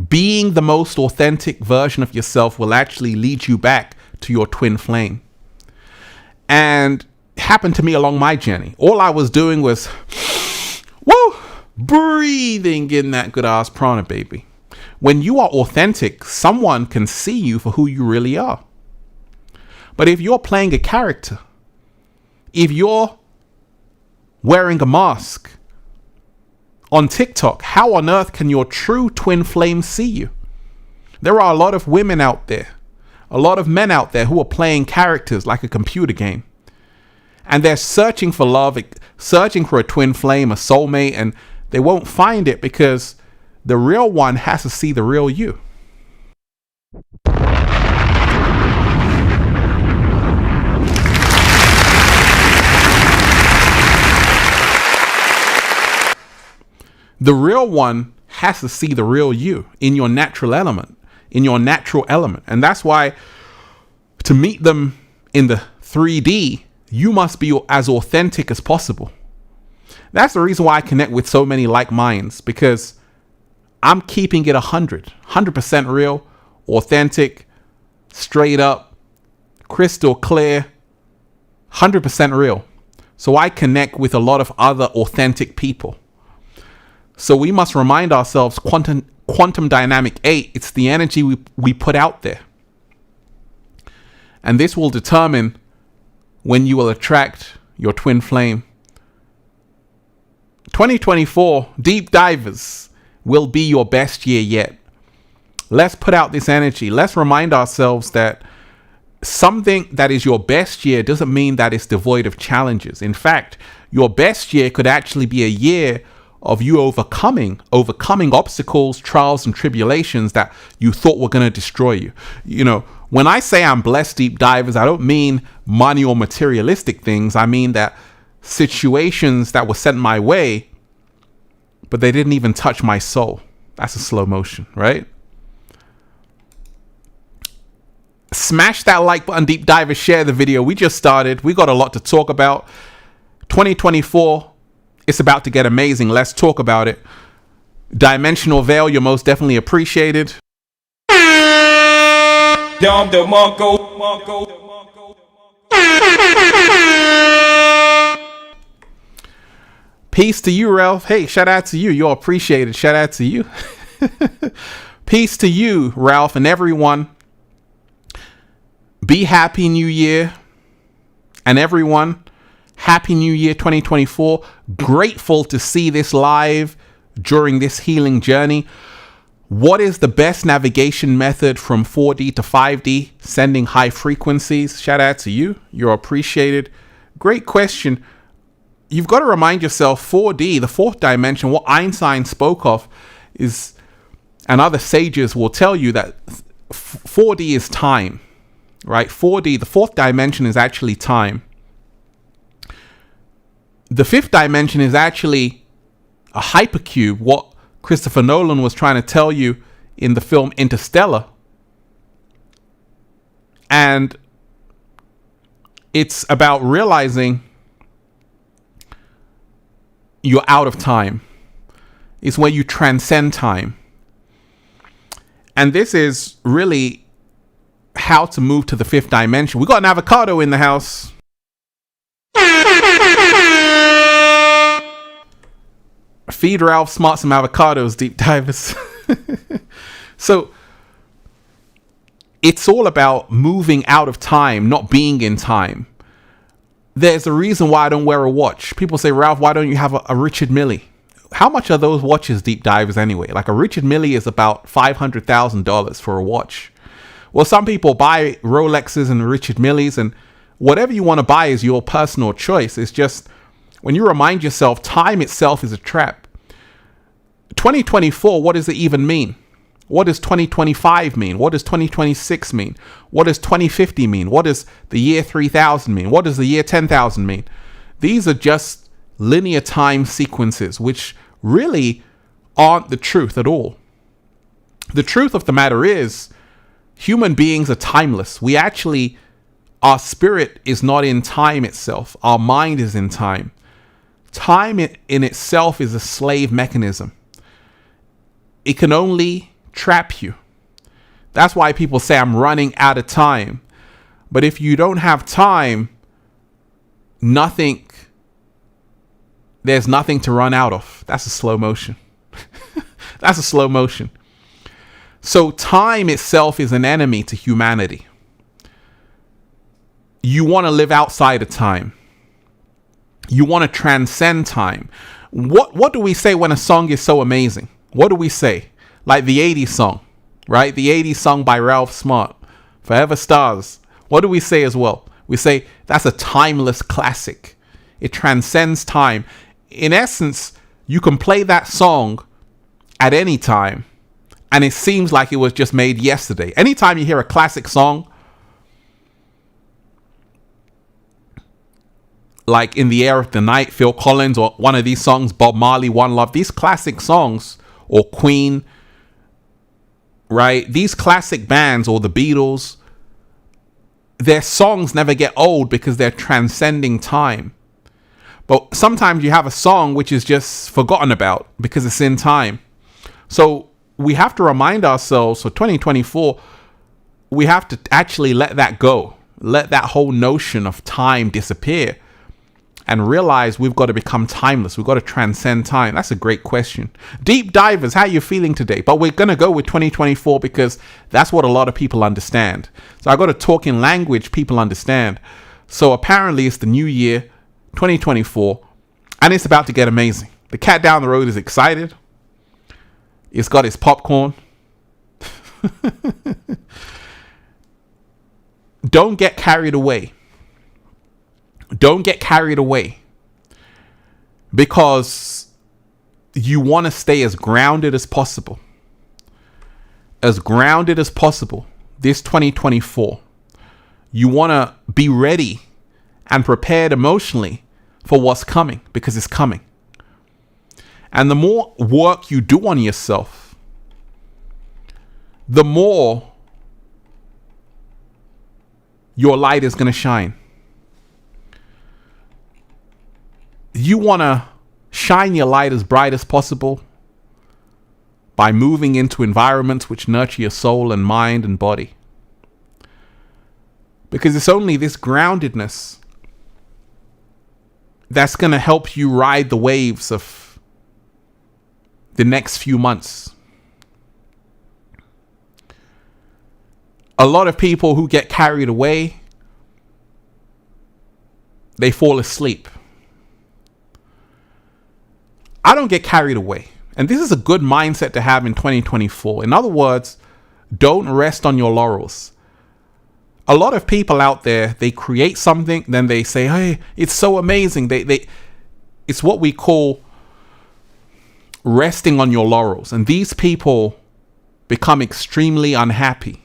Being the most authentic version of yourself will actually lead you back to your twin flame. And it happened to me along my journey. All I was doing was, breathing in that good ass prana, baby. When you are authentic, someone can see you for who you really are. But if you're playing a character, if you're wearing a mask on TikTok, how on earth can your true twin flame see you? There are a lot of women out there, a lot of men out there who are playing characters like a computer game. And they're searching for love, searching for a twin flame, a soulmate, and they won't find it because the real one has to see the real you. The real one has to see the real you in your natural element, And that's why to meet them in the 3D, you must be as authentic as possible. That's the reason why I connect with so many like minds, because I'm keeping it 100% real, authentic, straight up, crystal clear, 100% real. So I connect with a lot of other authentic people. So we must remind ourselves, quantum dynamic 8, it's the energy we put out there. And this will determine when you will attract your twin flame. 2024, deep divers, will be your best year yet. Let's put out this energy. Let's remind ourselves that something that is your best year doesn't mean that it's devoid of challenges. In fact, your best year could actually be a year of you overcoming obstacles, trials, and tribulations that you thought were going to destroy you. You know, when I say I'm blessed, deep divers, I don't mean money or materialistic things. I mean that situations that were sent my way, but they didn't even touch my soul. That's a slow motion, right? Smash that like button, deep divers. Share the video. We just started. We got a lot to talk about. 2024, it's about to get amazing. Let's talk about it. Dimensional Veil, you're most definitely appreciated. Dom DeMarco. Peace to you, Ralph. Hey, shout out to you. You're appreciated. Shout out to you. Peace to you, Ralph, and everyone. Be happy New Year. And everyone, Happy New Year 2024. Grateful to see this live during this healing journey. What is the best navigation method from 4D to 5D? Sending high frequencies. Shout out to you. You're appreciated. Great question. You've got to remind yourself 4D, the fourth dimension, what Einstein spoke of is, and other sages will tell you that 4D is time, right? 4D, the fourth dimension, is actually time. The fifth dimension is actually a hypercube, what Christopher Nolan was trying to tell you in the film Interstellar. And it's about realizing you're out of time. It's where you transcend time. And this is really how to move to the fifth dimension. We got an avocado in the house. Feed Ralph Smart some avocados, deep divers. So it's all about moving out of time, not being in time. There's a reason why I don't wear a watch. People say, Ralph, why don't you have a Richard Mille? How much are those watches, deep divers, anyway? Like a Richard Mille is about $500,000 for a watch. Well, some people buy Rolexes and Richard Milles, and whatever you want to buy is your personal choice. It's just when you remind yourself, time itself is a trap. 2024, what does it even mean? What does 2025 mean? What does 2026 mean? What does 2050 mean? What does the year 3000 mean? What does the year 10,000 mean? These are just linear time sequences, which really aren't the truth at all. The truth of the matter is, human beings are timeless. Our spirit is not in time itself. Our mind is in time. Time in itself is a slave mechanism. It can only trap you. That's why people say I'm running out of time. But if you don't have time, there's nothing to run out of. That's a slow motion. That's a slow motion. So time itself is an enemy to humanity. You want to live outside of time. You want to transcend time. What do we say when a song is so amazing? What do we say? Like the 80s song, right? The 80s song by Ralph Smart, Forever Stars. What do we say as well? We say that's a timeless classic. It transcends time. In essence, you can play that song at any time, and it seems like it was just made yesterday. Anytime you hear a classic song, like In the Air of the Night, Phil Collins, or one of these songs, Bob Marley, One Love, these classic songs, or Queen, right? These classic bands, or the Beatles, their songs never get old because they're transcending time. But sometimes you have a song which is just forgotten about because it's in time. So we have to remind ourselves for 2024, we have to actually let that go. Let that whole notion of time disappear and realize we've got to become timeless. We've got to transcend time. That's a great question. Deep divers, how are you feeling today? But we're going to go with 2024 because that's what a lot of people understand. So I got to talk in language people understand. So apparently it's the new year, 2024, and it's about to get amazing. The cat down the road is excited. It's got its popcorn. Don't get carried away. Don't get carried away because you want to stay as grounded as possible. As grounded as possible this 2024. You want to be ready and prepared emotionally for what's coming, because it's coming. And the more work you do on yourself, the more your light is going to shine. You want to shine your light as bright as possible by moving into environments which nurture your soul and mind and body. Because it's only this groundedness that's going to help you ride the waves of the next few months. A lot of people who get carried away, they fall asleep. I don't get carried away. And this is a good mindset to have in 2024. In other words, don't rest on your laurels. A lot of people out there, they create something, then they say, hey, it's so amazing. It's what we call resting on your laurels. And these people become extremely unhappy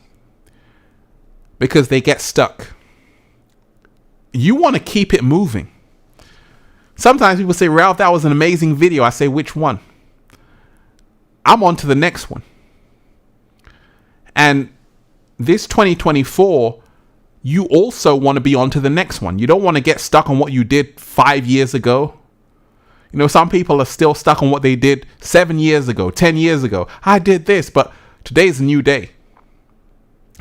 because they get stuck. You want to keep it moving. Sometimes people say, Ralph, that was an amazing video. I say, which one? I'm on to the next one. And this 2024, you also want to be on to the next one. You don't want to get stuck on what you did 5 years ago. You know, some people are still stuck on what they did 7 years ago, 10 years ago. I did this, but today's a new day.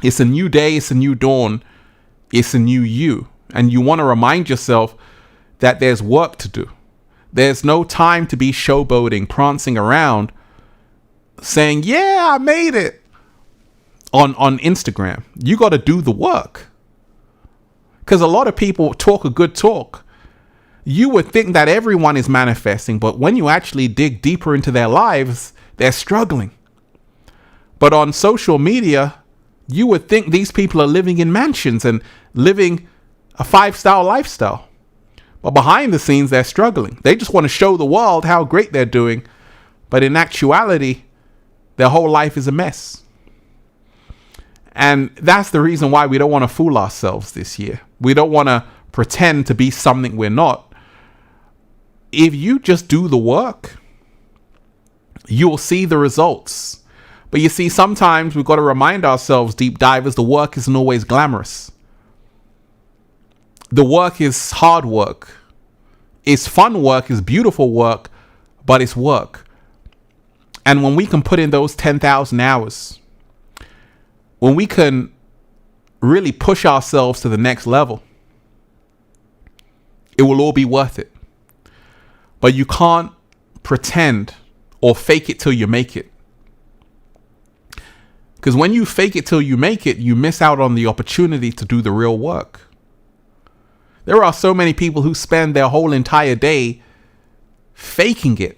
It's a new day. It's a new dawn. It's a new you. And you want to remind yourself that there's work to do. There's no time to be showboating, prancing around, saying, yeah, I made it on Instagram. You got to do the work. Because a lot of people talk a good talk. You would think that everyone is manifesting, but when you actually dig deeper into their lives, they're struggling. But on social media, you would think these people are living in mansions and living a 5-star lifestyle. But behind the scenes, they're struggling. They just want to show the world how great they're doing. But in actuality, their whole life is a mess. And that's the reason why we don't want to fool ourselves this year. We don't want to pretend to be something we're not. If you just do the work, you'll see the results. But you see, sometimes we've got to remind ourselves, deep divers, the work isn't always glamorous. The work is hard work. It's fun work, it's beautiful work, but it's work. And when we can put in those 10,000 hours, when we can really push ourselves to the next level, it will all be worth it. But you can't pretend or fake it till you make it. Because when you fake it till you make it, you miss out on the opportunity to do the real work. There are so many people who spend their whole entire day faking it.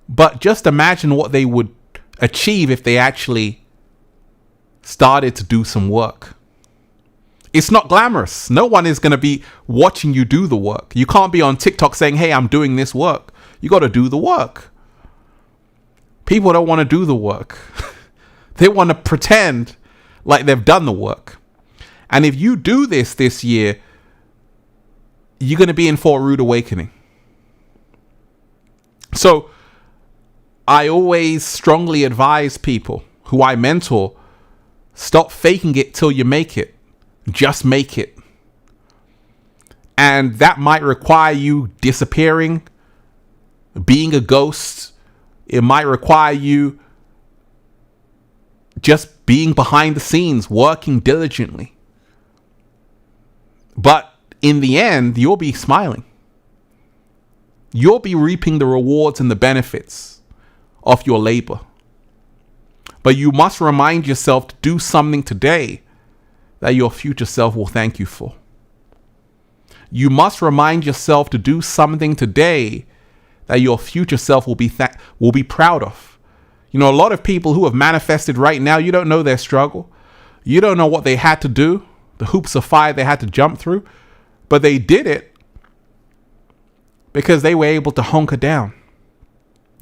But just imagine what they would achieve if they actually started to do some work. It's not glamorous. No one is going to be watching you do the work. You can't be on TikTok saying, hey, I'm doing this work. You got to do the work. People don't want to do the work. They want to pretend like they've done the work. And if you do this year, you're going to be in for a rude awakening. So I always strongly advise people who I mentor, stop faking it till you make it. Just make it. And that might require you disappearing, being a ghost. It might require you just being behind the scenes, working diligently. But in the end, you'll be smiling. You'll be reaping the rewards and the benefits of your labor. But you must remind yourself to do something today that your future self will thank you for. You must remind yourself to do something today that your future self will be proud of. You know, a lot of people who have manifested right now, you don't know their struggle. You don't know what they had to do, the hoops of fire they had to jump through, but they did it because they were able to hunker down.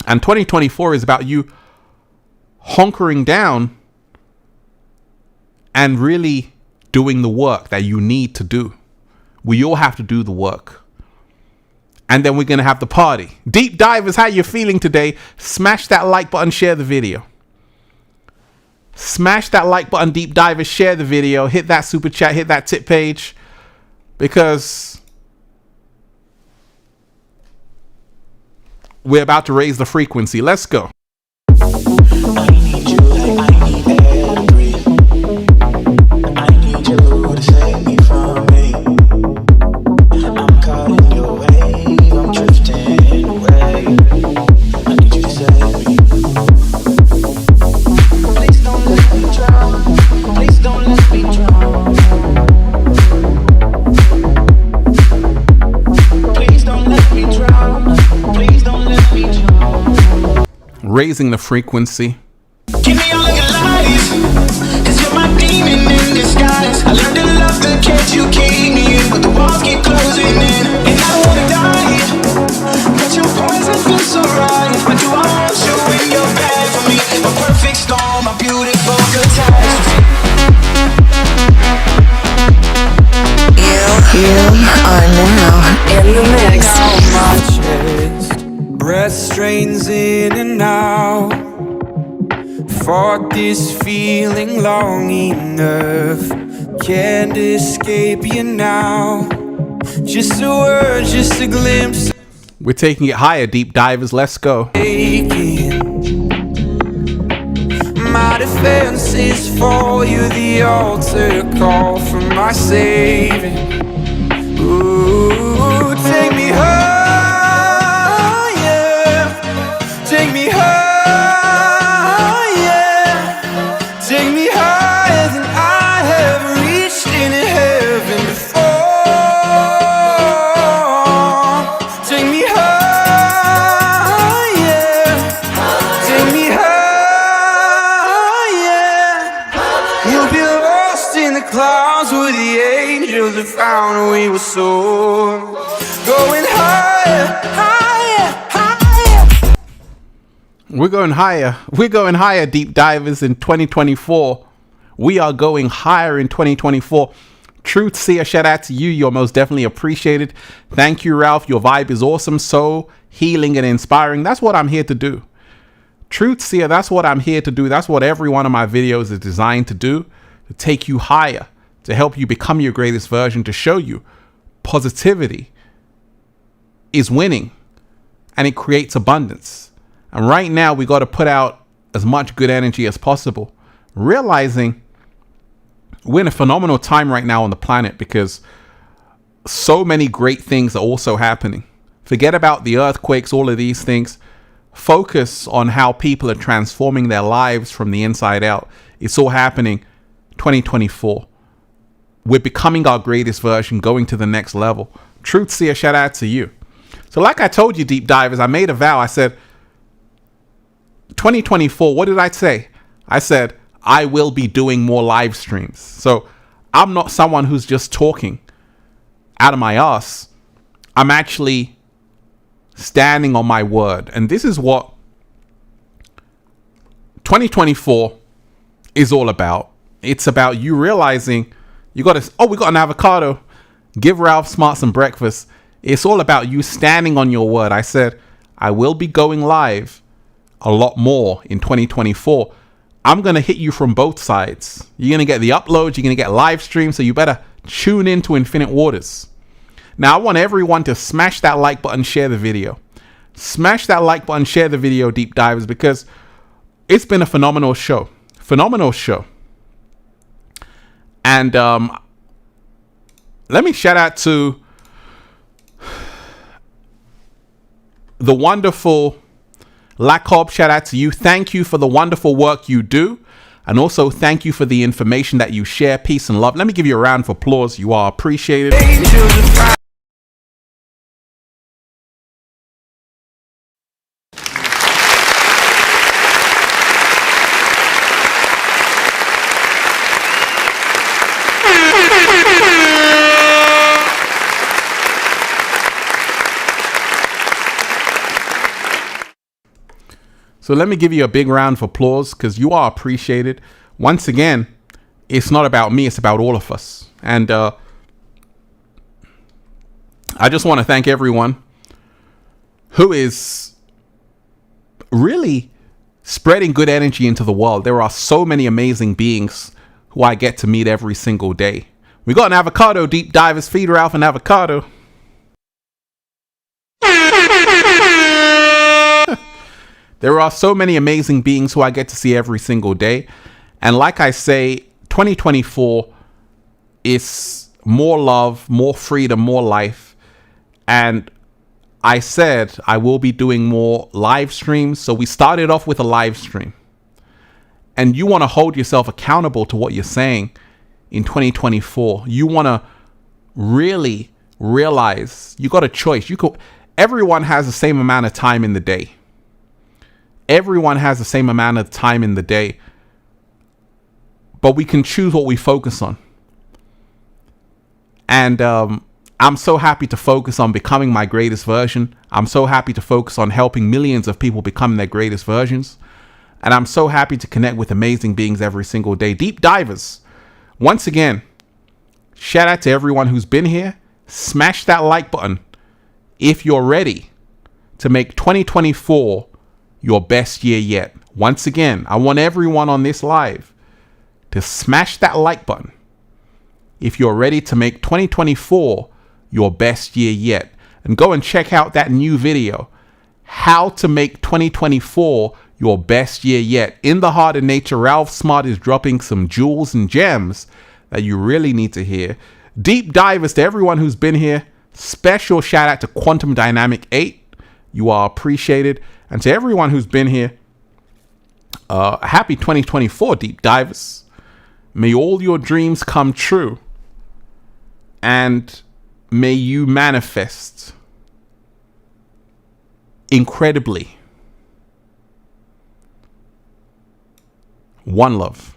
And 2024 is about you hunkering down and really doing the work that you need to do. We all have to do the work. And then we're going to have the party. Deep divers, how you feeling today? Smash that like button, share the video. Smash that like button, deep divers, share the video, hit that super chat, hit that tip page, because we're about to raise the frequency. Let's go. I need you like I need air to breathe. I need you to save me from me. I'm caught in your wave, I'm drifting away. I need you to save me. Please don't let me drown. Please don't let me drown. Please don't let me drown. Please don't let me drown. Raising the frequency. Give me all of your lies, 'cause you're my demon in disguise. I learned to love the cage you keep me in, but the walls keep closing in. And I don't wanna die, but your poison feels so right. Why do I want you when you're bad for me? My perfect storm, my beautiful catastrophe. You are now in the mix. My chest, breath strains in and out. Fought this feeling long enough. Can't escape you now. Just a word, just a glimpse. We're taking it higher, deep divers. Let's go. My defense is for you, the altar call for my saving. Ooh, take me higher, take me higher, take me higher than I have reached in heaven before. Take me higher, take me higher. You'll be lost in the clouds where the angels have found we were soar. Going higher, higher, higher. We're going higher. We're going higher, deep divers, in 2024. We are going higher in 2024. Truth Seer, shout out to you. You're most definitely appreciated. Thank you, Ralph. Your vibe is awesome. So healing and inspiring. That's what I'm here to do. Truth Seer, that's what I'm here to do. That's what every one of my videos is designed to do. To take you higher. To help you become your greatest version. To show you positivity is winning. And it creates abundance. And right now, we got to put out as much good energy as possible. Realizing we're in a phenomenal time right now on the planet because so many great things are also happening. Forget about the earthquakes, all of these things. Focus on how people are transforming their lives from the inside out. It's all happening 2024. We're becoming our greatest version, going to the next level. Truth Seer, shout out to you. So like I told you, deep divers, I made a vow. I said, 2024, what did I say? I said, I will be doing more live streams. So I'm not someone who's just talking out of my ass. I'm actually standing on my word. And this is what 2024 is all about. It's about you realizing we got an avocado. Give Ralph Smart some breakfast. It's all about you standing on your word. I said, I will be going live a lot more in 2024. I'm going to hit you from both sides. You're going to get the uploads. You're going to get live streams. So you better tune into Infinite Waters. Now, I want everyone to smash that like button, share the video. Smash that like button, share the video, Deep Divers, because it's been a phenomenal show. Phenomenal show. And let me shout out to the wonderful Lacob. Shout out to you. Thank you for the wonderful work you do. And also thank you for the information that you share. Peace and love. Let me give you a round of applause. You are appreciated. So let me give you a big round of applause because you are appreciated. Once again, it's not about me, it's about all of us. And I just want to thank everyone who is really spreading good energy into the world. There are so many amazing beings who I get to meet every single day. We got an avocado, Deep Divers. Feed Ralph an avocado. There are so many amazing beings who I get to see every single day. And like I say, 2024 is more love, more freedom, more life. And I said I will be doing more live streams. So we started off with a live stream. And you want to hold yourself accountable to what you're saying in 2024. You want to really realize you got a choice. Everyone has the same amount of time in the day. Everyone has the same amount of time in the day, but we can choose what we focus on. And I'm so happy to focus on becoming my greatest version. I'm so happy to focus on helping millions of people become their greatest versions. And I'm so happy to connect with amazing beings every single day. Deep Divers, once again, shout out to everyone who's been here. Smash that like button if you're ready to make 2024 your best year yet. Once again, I want everyone on this live to smash that like button if you're ready to make 2024 your best year yet. And go and check out that new video, how to make 2024 your best year yet. In the Heart of Nature, Ralph Smart is dropping some jewels and gems that you really need to hear. Deep Divers, to everyone who's been here, special shout out to Quantum Dynamic 8. You are appreciated. And to everyone who's been here, happy 2024, Deep Divers. May all your dreams come true. And may you manifest incredibly. One love.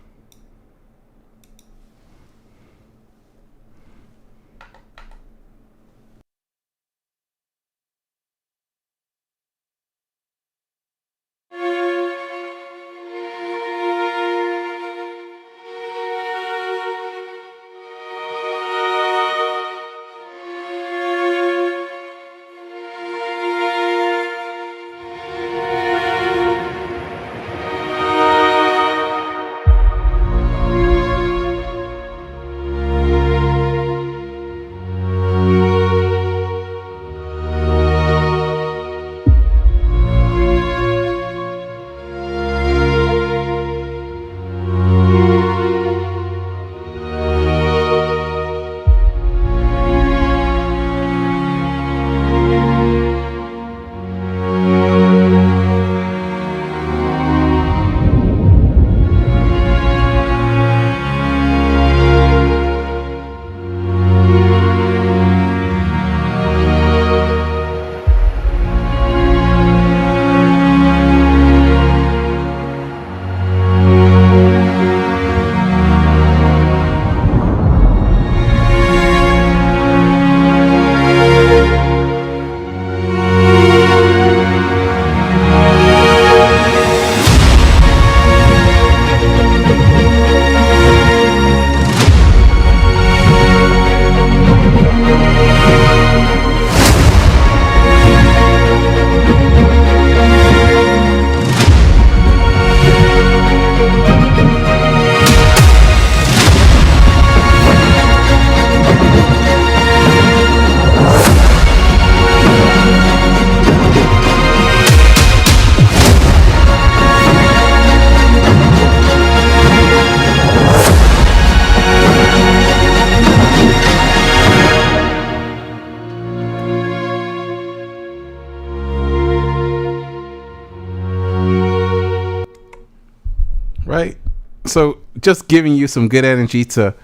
So just giving you some good energy to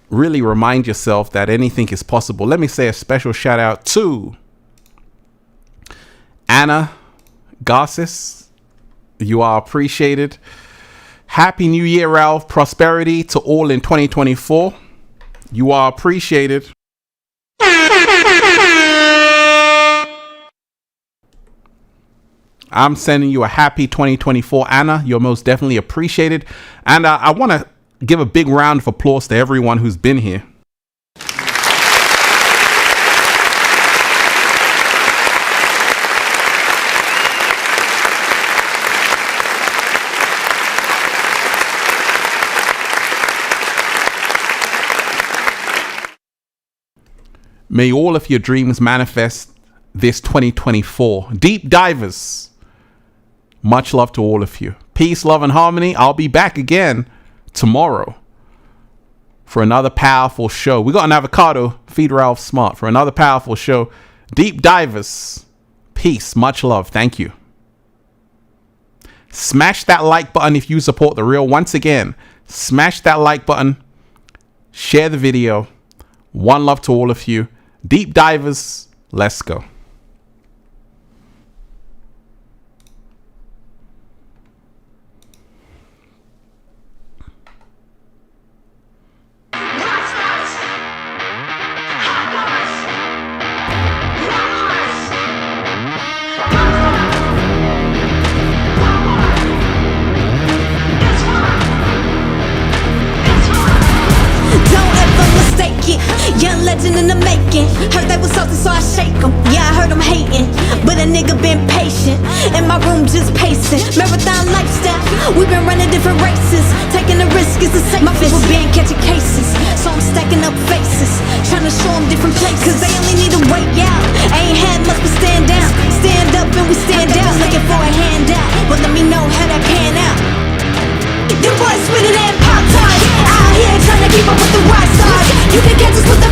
really remind yourself that anything is possible. Let me say a special shout out to Anna Garces. You are appreciated. Happy New Year, Ralph. Prosperity to all in 2024. You are appreciated. I'm sending you a happy 2024, Anna. You're most definitely appreciated. And I want to give a big round of applause to everyone who's been here. May all of your dreams manifest this 2024. Deep divers, much love to all of you. Peace, love, and harmony. I'll be back again tomorrow for another powerful show. We got an avocado. Feed Ralph Smart for another powerful show. Deep divers. Peace. Much love. Thank you. Smash that like button if you support The Real. Once again, smash that like button. Share the video. One love to all of you. Deep divers, let's go. Young legend in the making. Heard they was salty, so I shake them. Yeah, I heard them hating, but a nigga been patient. In my room just pacing. Marathon lifestyle, we been running different races. Taking the risk is the safest. My people been catching cases, so I'm stacking up faces. Trying to show them different places, cause they only need a way out. Ain't had much but stand down. Stand up and we stand out. Looking for a handout, but let me know how that pan out. The boys spinning and pop tarts. Out here trying to keep up with the right side. You can catch us with the